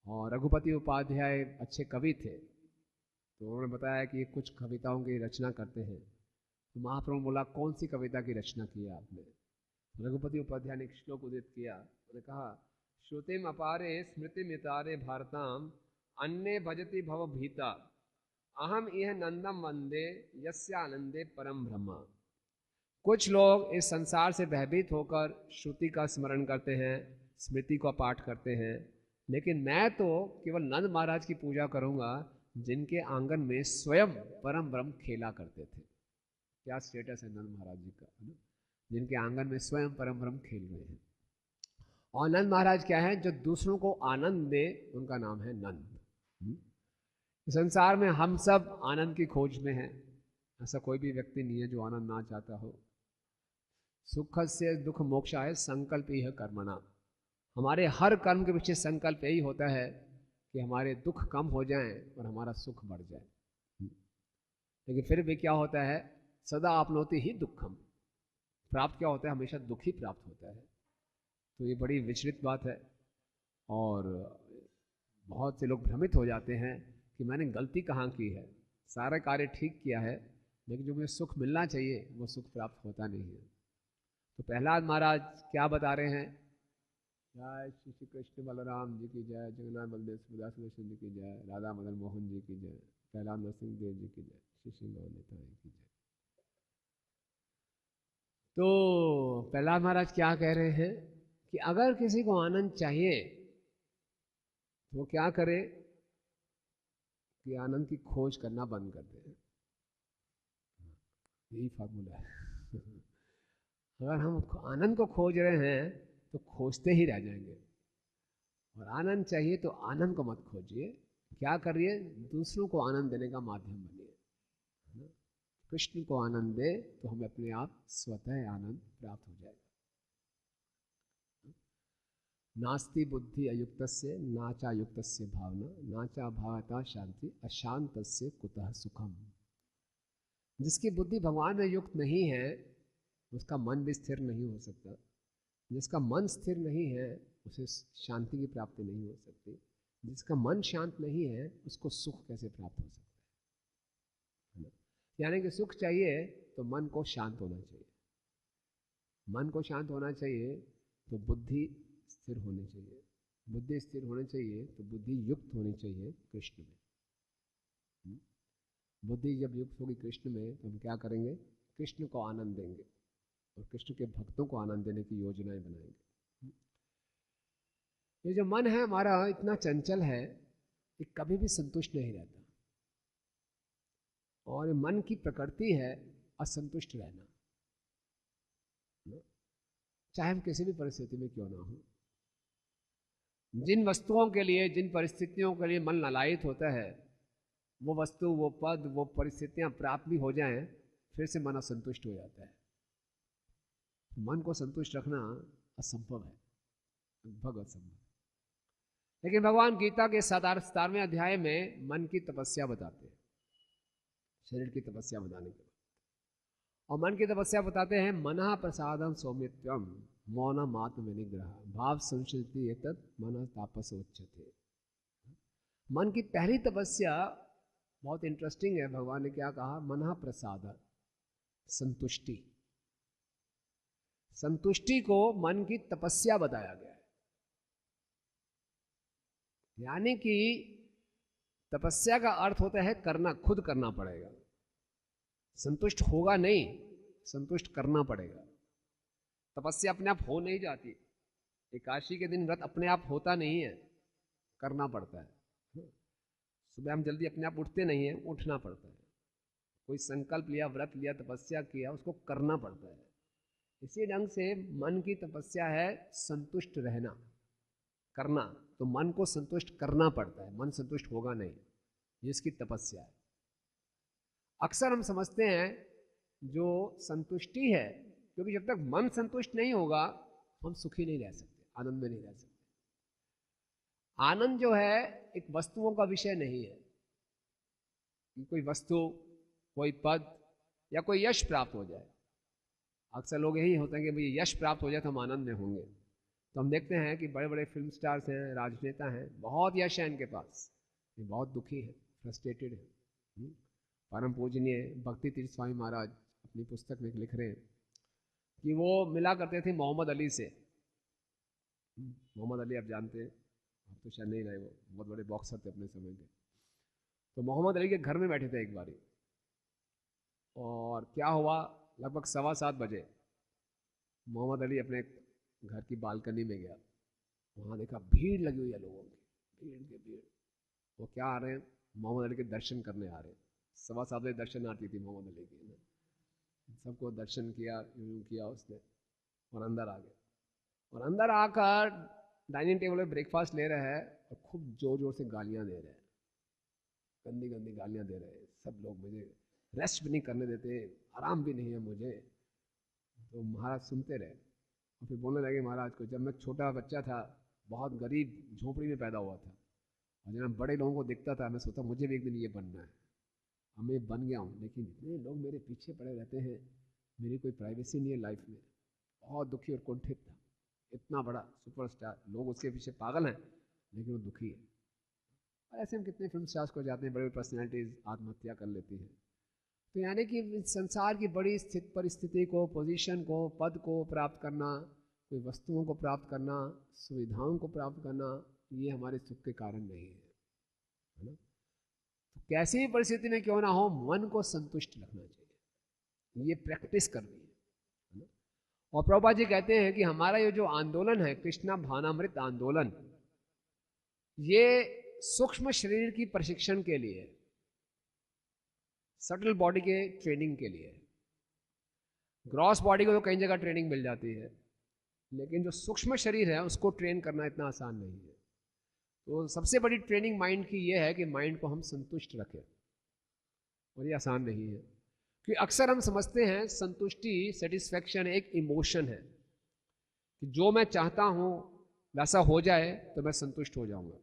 Speaker 2: और रघुपति उपाध्याय अच्छे कवि थे। तो उन्होंने बताया कि कुछ कविताओं की रचना करते हैं। तो महाप्रभु बोला कौन सी कविता की रचना की आपने? रघुपति उपाध्याय ने एक श्लोक उदित किया, उन्होंने कहा श्रुतिम अपारे स्मृति मितारे भारताम अन्य भजति भव भीता अहम यह नंदम वंदे यस्य आनंदे परम ब्रह्मा। कुछ लोग इस संसार से भयभीत होकर श्रुति का स्मरण करते हैं, स्मृति का पाठ करते हैं, लेकिन मैं तो केवल नंद महाराज की पूजा करूंगा जिनके आंगन में स्वयं परम ब्रह्म खेला करते थे। क्या स्टेटस है नंद महाराज जी का, है ना, जिनके आंगन में स्वयं परम ब्रह्म खेल रहे हैं। और नंद महाराज क्या है, जो दूसरों को आनंद दे, उनका नाम है नंद। संसार में हम सब आनंद की खोज में हैं, ऐसा कोई भी व्यक्ति नहीं है जो आनंद ना चाहता हो। सुख से दुख मोक्षाय संकल्प यह कर्मणा। हमारे हर कर्म के पीछे संकल्प यही होता है कि हमारे दुख कम हो जाएं और हमारा सुख बढ़ जाए। लेकिन फिर भी क्या होता है, सदा आपनोति ही दुखम, प्राप्त क्या होता है, हमेशा दुख ही प्राप्त होता है। तो ये बड़ी विचलित बात है और बहुत से लोग भ्रमित हो जाते हैं कि मैंने गलती कहाँ की है। सारा कार्य ठीक किया है, लेकिन जो मुझे सुख मिलना चाहिए वो सुख प्राप्त होता नहीं है। तो प्रहलाद महाराज क्या बता रहे हैं? जय श्री श्री कृष्ण बलराम जी की जय, जगन्नाथ बलदेव सुदास कृष्ण जी की जय, राधा मदन मोहन जी की जय, प्रहलाद नरसिंह देव जी की जय, श्री श्री गौर की जय। तो प्रहलाद महाराज क्या कह रहे हैं कि अगर किसी को आनंद चाहिए तो वो क्या करे कि आनंद की खोज करना बंद कर दे। यही फार्मूला है। अगर हम आनंद को खोज रहे हैं तो खोजते ही रह जाएंगे। और आनंद चाहिए तो आनंद को मत खोजिए, क्या करिए, दूसरों को आनंद देने का माध्यम बनिए। कृष्ण को आनंद दे तो हमें अपने आप स्वतः आनंद प्राप्त हो जाएगा। नास्ति बुद्धि अयुक्तस्य नाचा युक्तस्य भावना, नाचा भावता शांति, अशांतस्य कुतः सुखम। जिसकी बुद्धि भगवान में युक्त नहीं है उसका मन भी स्थिर नहीं हो सकता। जिसका मन स्थिर नहीं है उसे शांति की प्राप्ति नहीं हो सकती। जिसका मन शांत नहीं है उसको सुख कैसे प्राप्त हो सकता है ना? यानी कि सुख चाहिए तो मन को शांत होना चाहिए। मन को शांत होना चाहिए तो बुद्धि स्थिर होनी चाहिए। बुद्धि स्थिर होनी चाहिए तो बुद्धि युक्त होनी चाहिए कृष्ण में। बुद्धि जब युक्त होगी कृष्ण में तो हम क्या करेंगे? कृष्ण को आनंद देंगे और कृष्ण के भक्तों को आनंद देने की योजनाएं बनाएंगे। ये जो मन है हमारा इतना चंचल है, ये कभी भी संतुष्ट नहीं रहता। और ये मन की प्रकृति है असंतुष्ट रहना, चाहे हम किसी भी परिस्थिति में क्यों ना हो। जिन वस्तुओं के लिए, जिन परिस्थितियों के लिए मन ललायित होता है, वो वस्तु, वो पद, वो परिस्थितियां प्राप्त भी हो जाएं, फिर से मन असंतुष्ट हो जाता है। मन को संतुष्ट रखना असंभव है, लगभग असंभव। लेकिन भगवान गीता के 17वें अध्याय में मन की तपस्या बताते हैं, शरीर की तपस्या बताने के बाद। और मन की तपस्या बताते हैं, मनः प्रसादम सौम्यत्वम मौनम आत्म विनिग्रह भाव संशिल्पि एतत् मनः तापस उच्यते। मन की पहली तपस्या बहुत इंटरेस्टिंग है। भगवान ने क्या कहा? मनः प्रसाद, संतुष्टि। संतुष्टि को मन की तपस्या बताया गया है। यानी कि तपस्या का अर्थ होता है करना, खुद करना पड़ेगा। संतुष्ट होगा नहीं, संतुष्ट करना पड़ेगा। तपस्या अपने आप हो नहीं जाती। एकादशी के दिन व्रत अपने आप होता नहीं है, करना पड़ता है। सुबह हम जल्दी अपने आप उठते नहीं है, उठना पड़ता है। कोई संकल्प लिया, व्रत लिया, तपस्या किया, उसको करना पड़ता है। इसी ढंग से मन की तपस्या है संतुष्ट रहना, करना। तो मन को संतुष्ट करना पड़ता है, मन संतुष्ट होगा नहीं, ये इसकी तपस्या है। अक्सर हम समझते हैं जो संतुष्टि है, क्योंकि जब तक मन संतुष्ट नहीं होगा हम सुखी नहीं रह सकते, आनंद में नहीं रह सकते। आनंद जो है एक वस्तुओं का विषय नहीं है कि कोई वस्तु, कोई पद या कोई यश प्राप्त हो जाए। अक्सर लोग यही होते हैं कि भाई यश प्राप्त हो जाए तो हम आनंद में होंगे। तो हम देखते हैं कि बड़े बड़े फिल्म स्टार्स हैं, राजनेता हैं, बहुत यश है इनके पास, ये बहुत दुखी है, फ्रस्ट्रेटेड है। परम पूजनीय भक्ति तीर्थ स्वामी महाराज अपनी पुस्तक में लिख रहे हैं कि वो मिला करते थे मोहम्मद अली से। मोहम्मद अली आप जानते हैं, अब तो शायद नहीं रहे, वो बहुत बड़े बॉक्सर थे अपने समय के। तो मोहम्मद अली के घर में बैठे थे एक बारी, और क्या हुआ, लगभग 7:15 बजे मोहम्मद अली अपने घर की बालकनी में गया। वहाँ देखा भीड़ लगी हुई है लोगों की, भीड़ के भीड़। वो क्या आ रहे हैं? मोहम्मद अली के दर्शन करने आ रहे हैं। 7:15 बजे दर्शन आती थी मोहम्मद अली की। सबको दर्शन किया, यूँ किया उसने, और अंदर आ गए। और अंदर आकर डाइनिंग टेबल पे ब्रेकफास्ट ले रहे हैं और खूब जोर जोर से गालियाँ दे रहे हैं, गंदी गंदी गालियाँ दे रहे हैं। सब लोग मुझे रेस्ट भी नहीं करने देते, आराम भी नहीं है मुझे। तो महाराज सुनते रहे और फिर बोलने लगे महाराज को, जब मैं छोटा बच्चा था, बहुत गरीब झोपड़ी में पैदा हुआ था, और जब मैं बड़े लोगों को देखता था, मैं सोचा मुझे भी एक दिन ये बनना है। अब मैं बन गया हूँ, लेकिन इतने लोग मेरे पीछे पड़े रहते हैं, मेरी कोई प्राइवेसी नहीं है लाइफ में। बहुत दुखी और कुंठित था। इतना बड़ा सुपरस्टार, लोग उसके पीछे पागल हैं, लेकिन वो दुखी है। और ऐसे हम कितने फिल्म स्टार्स को जाते हैं, बड़ी बड़ी पर्सनैलिटीज आत्महत्या कर लेती हैं। तो यानी कि संसार की बड़ी स्थित परिस्थिति को, पोजीशन को, पद को प्राप्त करना, कोई वस्तुओं को प्राप्त करना, सुविधाओं को प्राप्त करना, ये हमारे सुख के कारण नहीं है ना। तो कैसी भी परिस्थिति में क्यों ना हो, मन को संतुष्ट रखना चाहिए, ये प्रैक्टिस करनी है ना। और प्रभुपाद जी कहते हैं कि हमारा ये जो आंदोलन है, कृष्णा भानामृत आंदोलन, ये सूक्ष्म शरीर की प्रशिक्षण के लिए, सटल बॉडी के ट्रेनिंग के लिए। ग्रॉस बॉडी को तो कई जगह ट्रेनिंग मिल जाती है, लेकिन जो सूक्ष्म शरीर है उसको ट्रेन करना इतना आसान नहीं है। तो सबसे बड़ी ट्रेनिंग माइंड की ये है कि माइंड को हम संतुष्ट रखें, और ये आसान नहीं है, कि अक्सर हम समझते हैं संतुष्टि, सेटिस्फैक्शन एक इमोशन है, कि जो मैं चाहता हूँ वैसा हो जाए तो मैं संतुष्ट हो जाऊँगा।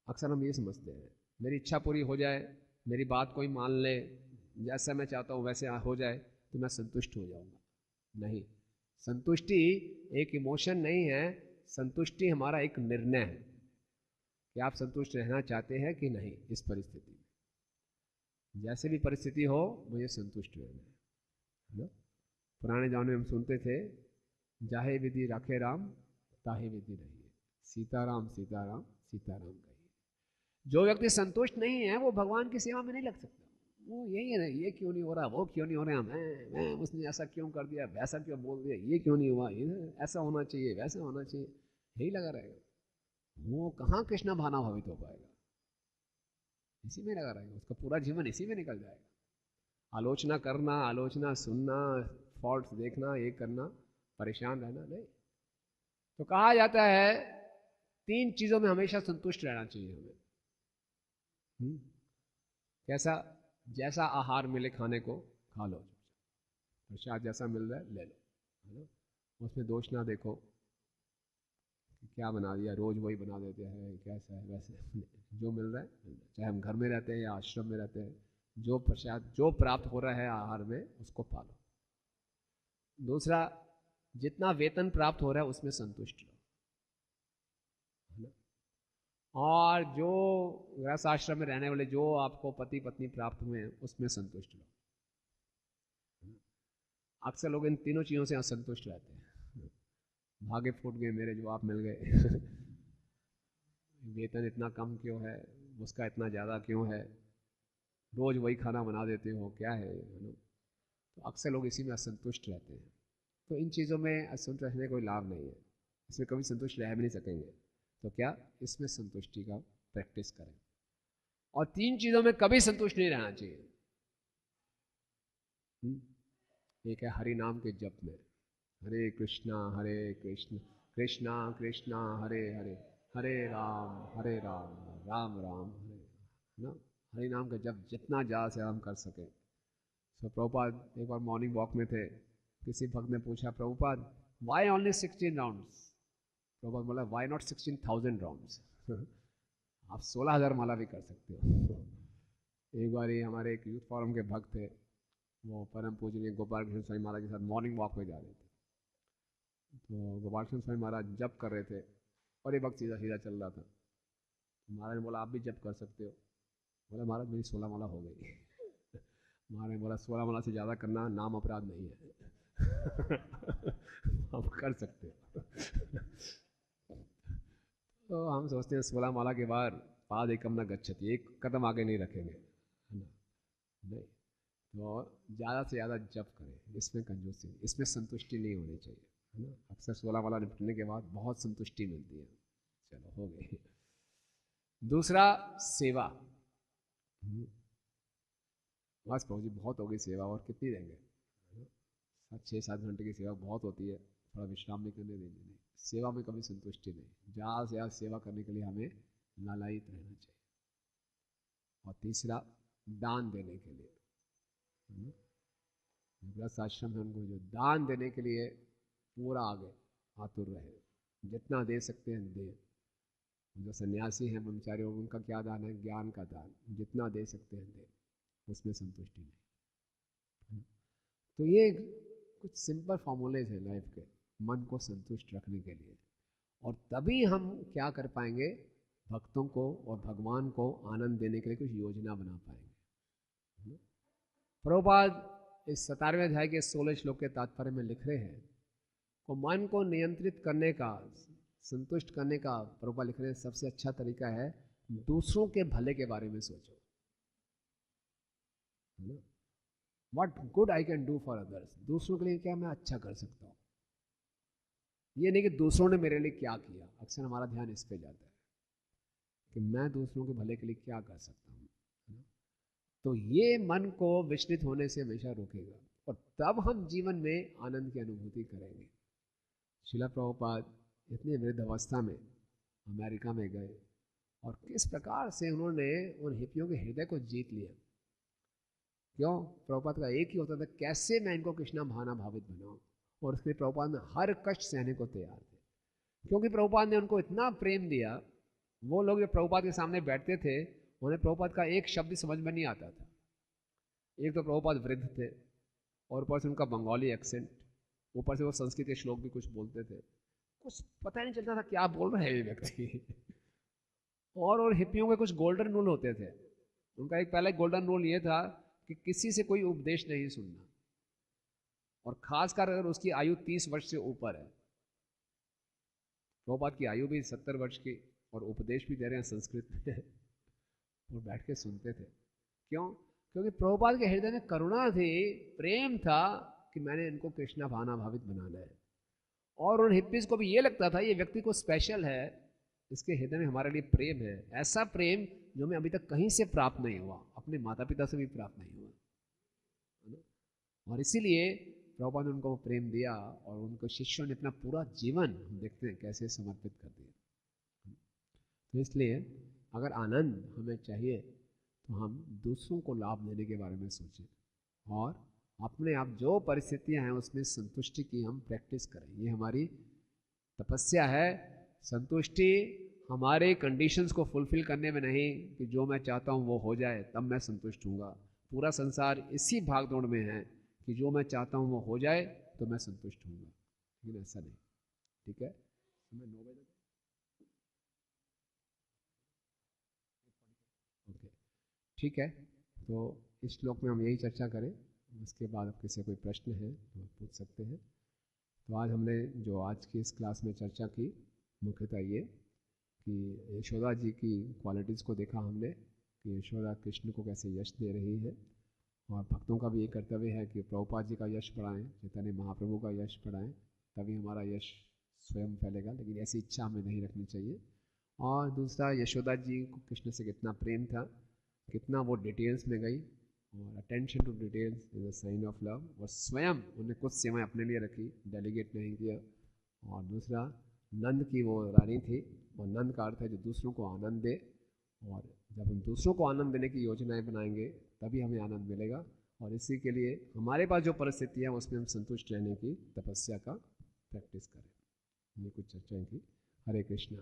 Speaker 2: अक्सर हम ये समझते हैं, मेरी इच्छा पूरी हो जाए, मेरी बात कोई मान ले, जैसा मैं चाहता हूँ वैसे हो जाए तो मैं संतुष्ट हो जाऊँगा। नहीं, संतुष्टि एक इमोशन नहीं है, संतुष्टि हमारा एक निर्णय है कि आप संतुष्ट रहना चाहते हैं कि नहीं। इस परिस्थिति में जैसे भी परिस्थिति हो, मुझे संतुष्ट रहना है ना। पुराने जमाने में हम सुनते थे, जाहे विधि राखे राम, ताहे विधि रहिए, सीताराम सीताराम सीताराम कहिए। जो व्यक्ति संतुष्ट नहीं है वो भगवान की सेवा में नहीं लग सकता। वो यही है ना, ये क्यों नहीं हो रहा, वो क्यों नहीं हो रहा, मैं उसने ऐसा क्यों कर दिया, वैसा क्यों बोल दिया, ये क्यों नहीं हुआ, ऐसा होना चाहिए, वैसा होना चाहिए, यही लगा रहेगा। वो कहाँ कृष्ण भाना भावित हो पाएगा, इसी में लगा रहेगा, उसका पूरा जीवन इसी में निकल जाएगा। आलोचना करना, आलोचना सुनना, फॉल्ट्स देखना, ये करना, परेशान रहना नहीं। तो कहा जाता है 3 चीज़ों में हमेशा संतुष्ट रहना चाहिए हमें। कैसा? जैसा आहार मिले खाने को खा लो, प्रसाद जैसा मिल रहा है ले लो, है ना। उसमें दोष ना देखो क्या बना दिया, रोज़ वही बना देते हैं, कैसा है वैसे, जो मिल रहा है, चाहे हम घर में रहते हैं या आश्रम में रहते हैं, जो प्रसाद जो प्राप्त हो रहा है आहार में उसको पालो। दूसरा, जितना वेतन प्राप्त हो रहा है उसमें संतुष्ट रहो, है ना। और जो गृहस्थ आश्रम में रहने वाले जो आपको पति पत्नी प्राप्त हुए हैं उसमें संतुष्ट रहो। अक्सर लोग इन तीनों चीज़ों से असंतुष्ट रहते हैं, भागे फूट गए मेरे, जो आप मिल गए वेतन इतना कम क्यों है, उसका इतना ज़्यादा क्यों है, रोज़ वही खाना बना देते हो, क्या है ना। तो अक्सर लोग इसी में असंतुष्ट रहते हैं। तो इन चीज़ों में असंतुष्ट रहने का कोई लाभ नहीं है, इसमें कभी संतुष्ट रह भी नहीं सकेंगे। तो क्या इसमें संतुष्टि का प्रैक्टिस करें। और 3 चीज़ों में कभी संतुष्ट नहीं रहना चाहिए। एक है हरि नाम के जप में, हरे कृष्णा कृष्णा कृष्णा हरे हरे, हरे राम राम राम हरे, ना। हरि नाम का जप जितना ज़्यादा से हम कर सकें। तो प्रभुपाद एक बार मॉर्निंग वॉक में थे, किसी भक्त ने पूछा, Prabhupada why only 16 rounds? Prabhupada बोला, वाई नॉट 16,000 राउंड्स? आप 16,000 माला भी कर सकते हो। एक बार ही हमारे एक यूथ फोरम के भक्त थे, वो परम पूजनीय गोपाल कृष्ण स्वामी महाराज के साथ मॉर्निंग वॉक पे जा रहे थे। तो गोपाल कृष्ण स्वामी महाराज जप कर रहे थे और ये भक्त सीधा सीधा चल रहा था। महाराज ने बोला, आप भी जप कर सकते हो? बोला, महाराज मेरी 16 माला हो गई। महाराज ने बोला, 16 माला से ज़्यादा करना नाम अपराध नहीं है। आप कर सकते हो। तो हम सोचते हैं 16 माला के बाद पाद एकम न गच्छति, एक कदम आगे नहीं रखेंगे, है ना। नहीं, तो ज़्यादा से ज़्यादा जप करें, इसमें कंजूसी, इसमें संतुष्टि नहीं होनी चाहिए, है ना। अक्सर 16 माला निपटने के बाद बहुत संतुष्टि मिलती है, चलो हो गई। दूसरा, सेवा। बस प्रभु जी बहुत हो गई सेवा, और कितनी देंगे, 6-7 घंटे की सेवा बहुत होती है, थोड़ा विश्राम भी करने देंगे। नहीं, सेवा में कभी संतुष्टि नहीं, ज़्यादा से ज़्यादा सेवा करने के लिए हमें लालायित रहना चाहिए। और तीसरा, दान देने के लिए, गृहस्थ आश्रम में उनको जो दान देने के लिए पूरा आगे आतुर रहे, जितना दे सकते हैं दें। जो सन्यासी हैं ब्रह्मचारी, उनका क्या दान है? ज्ञान का दान, जितना दे सकते हैं दें, उसमें संतुष्टि नहीं। तो ये कुछ सिंपल फॉर्मूलेज हैं लाइफ के, मन को संतुष्ट रखने के लिए। और तभी हम क्या कर पाएंगे? भक्तों को और भगवान को आनंद देने के लिए कुछ योजना बना पाएंगे। प्रभुपाद इस 17वें अध्याय के 16 श्लोक के तात्पर्य में लिख रहे हैं को मन को नियंत्रित करने का, संतुष्ट करने का प्रभुपाद लिख रहे हैं सबसे अच्छा तरीका है दूसरों के भले के बारे में सोचो। What good I can do for others, दूसरों के लिए क्या मैं अच्छा कर सकता हूँ। ये नहीं कि दूसरों ने मेरे लिए क्या किया, अक्सर हमारा ध्यान इस पे जाता है कि मैं दूसरों के भले के लिए क्या कर सकता हूँ। तो ये मन को विचलित होने से हमेशा रोकेगा और तब हम जीवन में आनंद की अनुभूति करेंगे। श्रील प्रभुपाद इतनी वृद्ध अवस्था में अमेरिका में गए और किस प्रकार से उन्होंने उन हिप्पियों के हृदय को जीत लिया। क्यों? प्रभुपाद का एक ही होता था कैसे मैं इनको कृष्णा भावना भावित बनाऊं, और उसके लिए प्रभुपाद ने हर कष्ट सहने को तैयार थे, क्योंकि प्रभुपाद ने उनको इतना प्रेम दिया। वो लोग जो प्रभुपाद के सामने बैठते थे उन्हें प्रभुपाद का एक शब्द समझ में नहीं आता था। एक तो प्रभुपाद वृद्ध थे और ऊपर से उनका बंगाली एक्सेंट, ऊपर से वो संस्कृत के श्लोक भी कुछ बोलते थे, कुछ पता नहीं चलता था क्या बोल रहे हैं ये व्यक्ति। और हिप्पियों के कुछ गोल्डन रूल होते थे। उनका एक पहला गोल्डन रूल ये था कि किसी से कोई उपदेश नहीं सुनना, और खासकर अगर उसकी आयु 30 वर्ष से ऊपर है। प्रभुपाद की आयु भी 70 वर्ष की और उपदेश भी दे रहे हैं संस्कृत में। वो बैठ के सुनते थे। क्यों? क्योंकि प्रभुपाद के हृदय में करुणा थी, प्रेम था कि मैंने इनको कृष्णा भावना भावित बनाना है। और उन हिप्पीज को भी ये लगता था ये व्यक्ति को स्पेशल है, इसके हृदय में हमारे लिए प्रेम है, ऐसा प्रेम जो हमें अभी तक कहीं से प्राप्त नहीं हुआ, अपने माता पिता से भी प्राप्त नहीं हुआ। और इसीलिए प्रभुपाद ने उनको प्रेम दिया और उनको शिष्यों ने अपना पूरा जीवन हम देखते हैं कैसे समर्पित कर दिया। तो इसलिए अगर आनंद हमें चाहिए तो हम दूसरों को लाभ देने के बारे में सोचें और अपने आप जो परिस्थितियां हैं उसमें संतुष्टि की हम प्रैक्टिस करें। ये हमारी तपस्या है। संतुष्टि हमारे कंडीशंस को फुलफिल करने में नहीं कि जो मैं चाहता हूँ वो हो जाए तब मैं संतुष्ट हूँगा। पूरा संसार इसी भागदौड़ में है कि जो मैं चाहता हूँ वो हो जाए तो मैं संतुष्ट हूँगा, लेकिन ऐसा नहीं। ठीक है, समय 9 बजे ओके, ठीक है। तो इस श्लोक में हम यही चर्चा करें, उसके बाद अब किसी कोई प्रश्न है तो आप पूछ सकते हैं। तो आज हमने जो आज की इस क्लास में चर्चा की मुख्यतः ये कि यशोदा जी की क्वालिटीज़ को देखा हमने कि यशोदा कृष्ण को कैसे यश दे रही है, और भक्तों का भी ये कर्तव्य है कि प्रभुपाद जी का यश बढ़ाएं, चैतन्य महाप्रभु का यश बढ़ाएं, तभी हमारा यश स्वयं फैलेगा, लेकिन ऐसी इच्छा हमें नहीं रखनी चाहिए। और दूसरा, यशोदा जी को कृष्ण से कितना प्रेम था, कितना वो डिटेल्स में गई, और attention to details is a sign of love, और स्वयं उन्हें कुछ सेवाएं अपने लिए रखी, डेलीगेट नहीं किया। और दूसरा, नंद की वो रानी थी, और नंद का अर्थ है जो दूसरों को आनंद दे, और जब हम दूसरों को आनंद देने की योजनाएं बनाएंगे तभी हमें आनंद मिलेगा। और इसी के लिए हमारे पास जो परिस्थिति है उसमें हम संतुष्ट रहने की तपस्या का प्रैक्टिस करें। ये कुछ चर्चाएं की। हरे कृष्णा।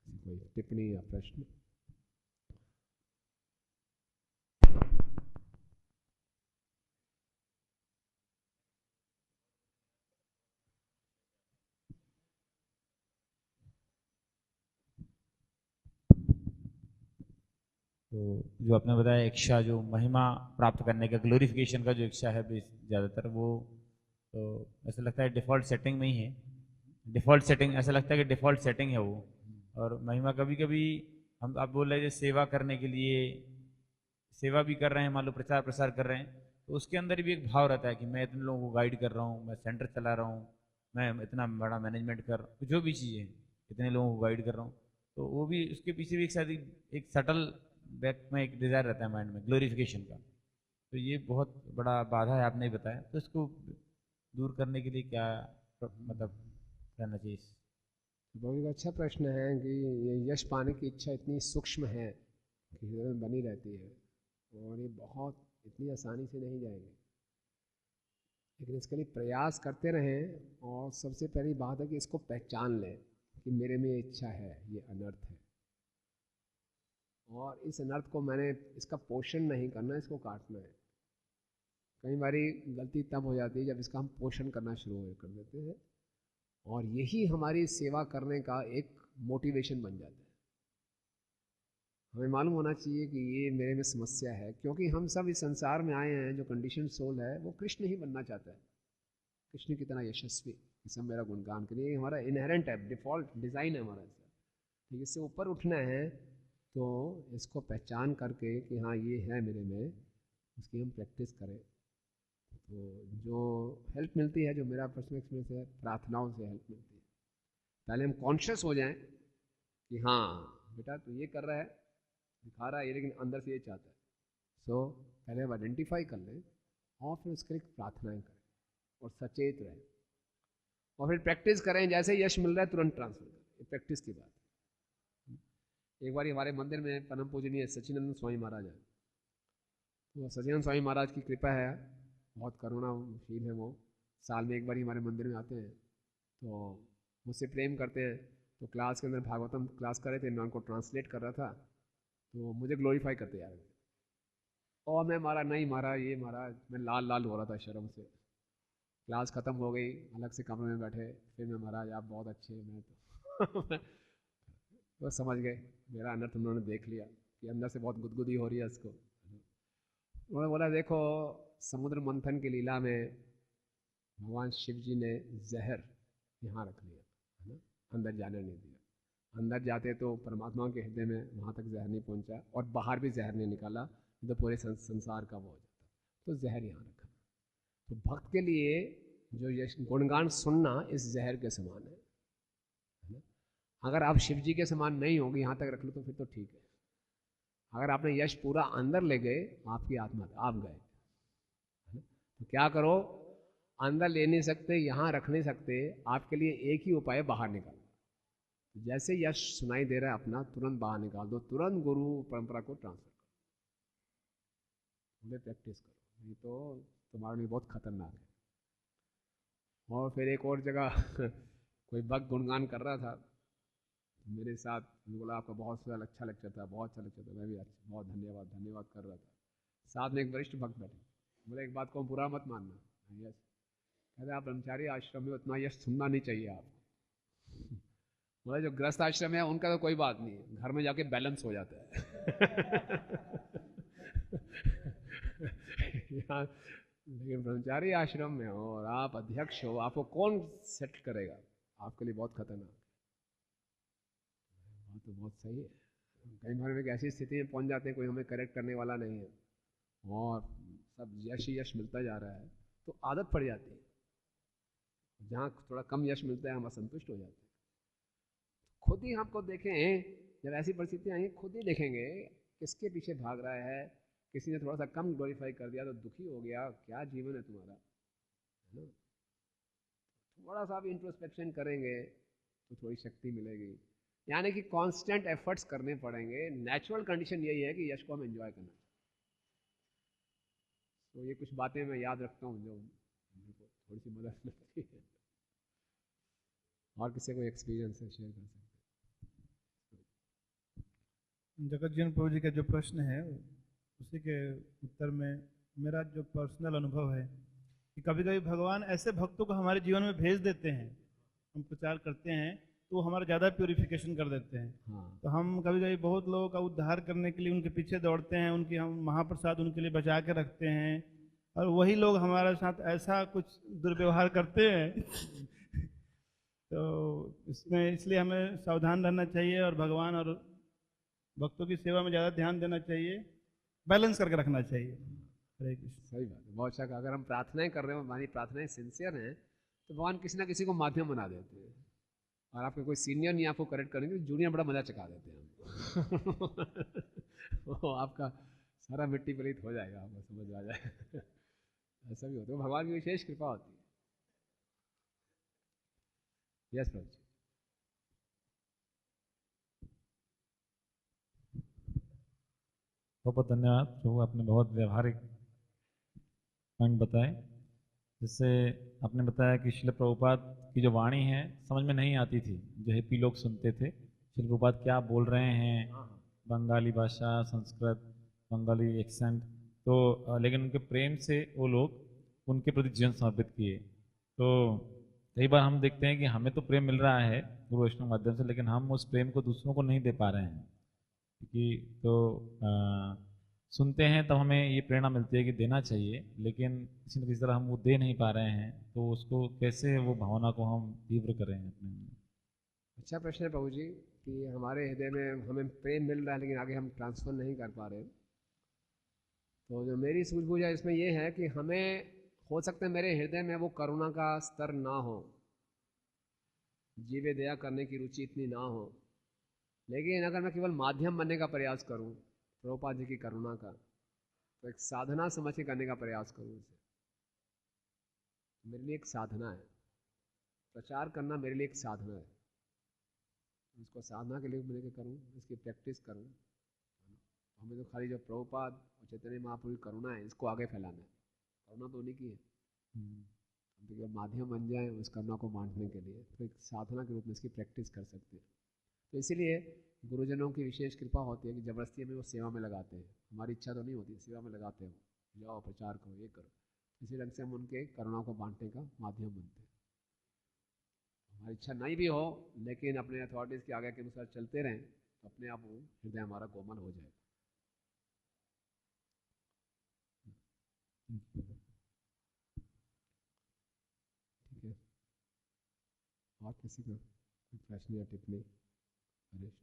Speaker 2: कोई टिप्पणी या प्रश्न?
Speaker 3: तो जो आपने बताया इच्छा, जो महिमा प्राप्त करने का, ग्लोरिफिकेशन का जो इच्छा है ज़्यादातर वो तो ऐसा लगता है डिफ़ॉल्ट सेटिंग में ही है। डिफ़ॉल्ट सेटिंग ऐसा लगता है कि डिफ़ॉल्ट सेटिंग है वो। और महिमा कभी कभी हम, आप बोल रहे हैं सेवा करने के लिए, सेवा भी कर रहे हैं, मान लो प्रचार प्रसार कर रहे हैं, तो उसके अंदर भी एक भाव रहता है कि मैं इतने लोगों को गाइड कर रहा हूँ, मैं सेंटर चला रहा हूँ, मैं इतना बड़ा मैनेजमेंट कर, जो भी चीज़ें इतने लोगों को गाइड कर रहा हूँ, तो वो भी उसके पीछे भी एक शायद एक सटल बैक में एक डिज़ायर रहता है माइंड में ग्लोरिफिकेशन का। तो ये बहुत बड़ा बाधा है, आपने बताया। तो इसको दूर करने के लिए क्या मतलब करना चाहिए?
Speaker 2: बहुत अच्छा प्रश्न है कि ये यश पाने की इच्छा इतनी सूक्ष्म है कि हृदय में बनी रहती है, और ये बहुत इतनी आसानी से नहीं जाएंगे, लेकिन इसके लिए प्रयास करते रहें। और सबसे पहली बात है कि इसको पहचान लें कि मेरे में ये इच्छा है, ये अनर्थ है, और इस अनर्थ को मैंने, इसका पोषण नहीं करना, इसको काटना है। कई बारी गलती तब हो जाती है जब इसका हम पोषण करना शुरू कर देते हैं, और यही हमारी सेवा करने का एक मोटिवेशन बन जाता है। हमें मालूम होना चाहिए कि ये मेरे में समस्या है, क्योंकि हम सब इस संसार में आए हैं, जो कंडीशन सोल है वो कृष्ण ही बनना चाहता है, कृष्ण की तरह यशस्वी, ये सब मेरा गुणगान करिए, ये हमारा इनहेरेंट है, डिफ़ॉल्ट डिज़ाइन है हमारा ऐसा। ठीक, इससे ऊपर उठना है तो इसको पहचान करके कि हाँ ये है मेरे में, उसकी हम प्रैक्टिस करें। तो जो हेल्प मिलती है, जो मेरा पर्सनल एक्सपीरियंस है, प्रार्थनाओं से हेल्प मिलती है। पहले हम कॉन्शियस हो जाएं कि हाँ बेटा तू ये कर रहा है, दिखा रहा है ये, लेकिन अंदर से ये चाहता है। सो पहले हम आइडेंटिफाई कर लें और फिर उसके लिए प्रार्थनाएं करें और सचेत रहें, और फिर प्रैक्टिस करें। जैसे यश मिल रहा है तुरंत ट्रांसफर करें, ये प्रैक्टिस की बात है। एक बार हमारे मंदिर में परम पूजनीय सच्चिदानंद स्वामी महाराज है, तो सच्चिदानंद स्वामी महाराज की कृपा है, बहुत करुणाशील है वो। साल में एक बार ही हमारे मंदिर में आते हैं, तो मुझसे प्रेम करते हैं। तो क्लास के अंदर भागवतम क्लास कर रहे थे, मैं उनको ट्रांसलेट कर रहा था, तो मुझे ग्लोरीफाई करते जा रहे थे, और मैं मारा नहीं मारा, ये मारा, मैं लाल लाल हो रहा था शर्म से। क्लास ख़त्म हो गई, अलग से कमरे में बैठे, फिर मैं महाराज आप बहुत अच्छे, मैं तो वो समझ गए मेरा अनर्थ उन्होंने देख लिया कि अंदर से बहुत गुदगुदी हो रही है इसको। उन्होंने बोला देखो समुद्र मंथन की लीला में भगवान शिव जी ने जहर यहाँ रख लिया है ना, अंदर जाने नहीं दिया। अंदर जाते तो परमात्मा के हृदय में वहाँ तक जहर नहीं पहुँचा, और बाहर भी जहर नहीं निकाला, तो पूरे संसार का वो हो जाता। तो जहर यहाँ रखा। तो भक्त के लिए जो यश गुणगान सुनना इस जहर के समान है ना। अगर आप शिव जी के समान नहीं होगी, यहाँ तक रख लो तो फिर तो ठीक है। अगर आपने यश पूरा अंदर ले गए, आपकी आत्मा आप गए, तो क्या करो, अंदर ले नहीं सकते, यहाँ रख नहीं सकते, आपके लिए एक ही उपाय है, बाहर निकालना। जैसे यश सुनाई दे रहा है अपना, तुरंत बाहर निकाल दो, तुरंत गुरु परंपरा को ट्रांसफर करो, उन्हें प्रैक्टिस करो, ये तो तुम्हारे लिए बहुत खतरनाक है। और फिर एक और जगह कोई भक्त गुणगान कर रहा था मेरे साथ, बोला आपका बहुत अच्छा लेक्चर था, बहुत अच्छा लेक्चर था। मैं भी बहुत धन्यवाद धन्यवाद कर रहा था। साथ में एक वरिष्ठ भक्त बैठे, बोले एक बात को बुरा मत मानना, यस कहते आप ब्रह्मचारी आश्रम में उतना यश सुनना नहीं चाहिए आपको। बोला जो गृहस्थ आश्रम है उनका तो कोई बात नहीं है, घर में जाके बैलेंस हो जाता है। लेकिन ब्रह्मचारी आश्रम में हो और आप अध्यक्ष हो, आपको कौन सेट करेगा, आपके लिए बहुत खतरनाक है। तो बहुत सही है। कई बार में एक ऐसी स्थिति में पहुंच जाते हैं, कोई हमें करेक्ट करने वाला नहीं है और सब यश ही यश मिलता जा रहा है, तो आदत पड़ जाती है। जहाँ थोड़ा कम यश मिलता है हम असंतुष्ट हो जाते हैं। खुद ही आपको देखें, जब ऐसी परिस्थितियाँ आई खुद ही देखेंगे किसके पीछे भाग रहा है। किसी ने थोड़ा सा कम ग्लोरीफाई कर दिया तो दुखी हो गया, क्या जीवन है तुम्हारा, है ना। थोड़ा सा भी इंट्रोस्पेक्शन करेंगे तो थोड़ी शक्ति मिलेगी। यानी कि कांस्टेंट एफर्ट्स करने पड़ेंगे। नेचुरल कंडीशन यही है कि यश को हम एंजॉय करना। तो ये कुछ बातें मैं याद रखता हूँ जो मुझे थोड़ी सी मदद मिलती है। और किसी को एक्सपीरियंस है शेयर कर सकते हैं।
Speaker 4: जगत जीवन प्रभु जी का जो प्रश्न है उसी के उत्तर में मेरा जो पर्सनल अनुभव है कि कभी कभी भगवान ऐसे भक्तों को हमारे जीवन में भेज देते हैं, हम प्रचार करते हैं तो वो हमारा ज़्यादा प्योरिफिकेशन कर देते हैं।
Speaker 2: हाँ।
Speaker 4: तो हम कभी कभी बहुत लोगों का उद्धार करने के लिए उनके पीछे दौड़ते हैं, उनकी हम महाप्रसाद उनके लिए बचा के रखते हैं, और वही लोग हमारे साथ ऐसा कुछ दुर्व्यवहार करते हैं। तो इसमें इसलिए हमें सावधान रहना चाहिए और भगवान और भक्तों की सेवा में ज़्यादा ध्यान देना चाहिए, बैलेंस करके रखना चाहिए। हरे कृष्ण।
Speaker 2: सही बात है, बहुत अच्छा। अगर हम प्रार्थनाएं कर रहे हो, हमारी प्रार्थनाएं सिंसियर हैं, तो भगवान किसी ना किसी को माध्यम बना देते हैं। और आपके कोई सीनियर नहीं आपको करेक्ट करेंगे, जूनियर बड़ा मजा चखा देते हैं। वो आपका सारा मिट्टी पलीत हो जाएगा, आपको समझ आ जाएगा। ऐसा भी होता है, भगवान की विशेष कृपा होती है। यस प्रभु जी।
Speaker 3: बहुत बहुत धन्यवाद प्रभु, आपने बहुत व्यवहारिक पॉइंट बताए। जिससे आपने बताया कि श्रील प्रभुपाद की जो वाणी है समझ में नहीं आती थी, जो हिप्पी लोग सुनते थे श्रील प्रभुपाद क्या बोल रहे हैं, बंगाली भाषा, संस्कृत, बंगाली एक्सेंट, तो लेकिन उनके प्रेम से वो लोग उनके प्रति जीवन समर्पित किए। तो कई बार हम देखते हैं कि हमें तो प्रेम मिल रहा है गुरु वैष्णव माध्यम से, लेकिन हम उस प्रेम को दूसरों को नहीं दे पा रहे हैं। क्योंकि तो सुनते हैं तब हमें ये प्रेरणा मिलती है कि देना चाहिए, लेकिन किसी न किसी तरह हम वो दे नहीं पा रहे हैं, तो उसको कैसे वो भावना को हम तीव्र करें अपने अंदर।
Speaker 1: अच्छा प्रश्न है प्रभु जी कि हमारे हृदय में हमें प्रेम मिल रहा है लेकिन आगे हम ट्रांसफ़र नहीं कर पा रहे। तो जो मेरी सूझबूझ है इसमें ये है कि हमें हो सकता है मेरे हृदय में वो करुणा का स्तर ना हो, जीवे दया करने की रुचि इतनी ना हो, लेकिन अगर मैं केवल माध्यम बनने का प्रयास करूं प्रभुपाद जी की करुणा का, तो एक साधना समझ के करने का प्रयास करूं इसे, मेरे लिए एक साधना है। प्रचार करना मेरे लिए एक साधना है, इसको साधना के लिए मैं करूं, इसकी प्रैक्टिस करूं। हमें तो खाली जो प्रभुपाद और चैतन्य महाप्रभु की करुणा है इसको आगे फैलाना है, करुणा तो उन्हीं की है। हम तो केवल माध्यम बन जाए उस करुणा को बांटने के लिए, तो एक साधना के रूप में इसकी प्रैक्टिस कर सकते हैं। तो इसीलिए गुरुजनों की विशेष कृपा होती है कि ज़बरदस्ती हमें वो सेवा में लगाते हैं, हमारी इच्छा तो नहीं होती, सेवा में लगाते हैं, जाओ प्रचार करो ये करो, इसी ढंग से हम उनके करुणा को बांटने का माध्यम बनते हैं। हमारी इच्छा नहीं भी हो लेकिन अपने अथॉरिटीज़ के आगे के अनुसार चलते रहें तो अपने आप वो हृदय हमारा कोमल हो जाएगा। ठीक है, और किसी का कोई प्रश्न या टिप्पणी? अरिष्ट।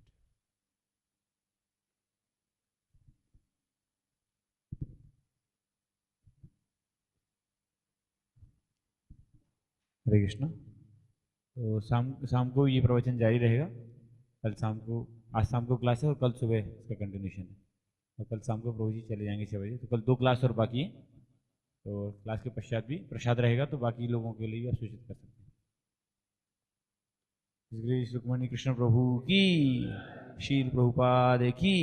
Speaker 3: हरे कृष्णा। तो शाम शाम को ये प्रवचन जारी रहेगा। कल शाम को, आज शाम को क्लास है और कल सुबह इसका कंटिन्यूशन है, और कल शाम को प्रभु जी चले जाएंगे 6 बजे। तो कल 2 क्लास और बाकी है, तो क्लास के पश्चात भी प्रसाद रहेगा, तो बाकी लोगों के लिए भी आप सूचित कर सकते हैं। श्री सुखमणि कृष्ण प्रभु की, शील प्रभुपाद की।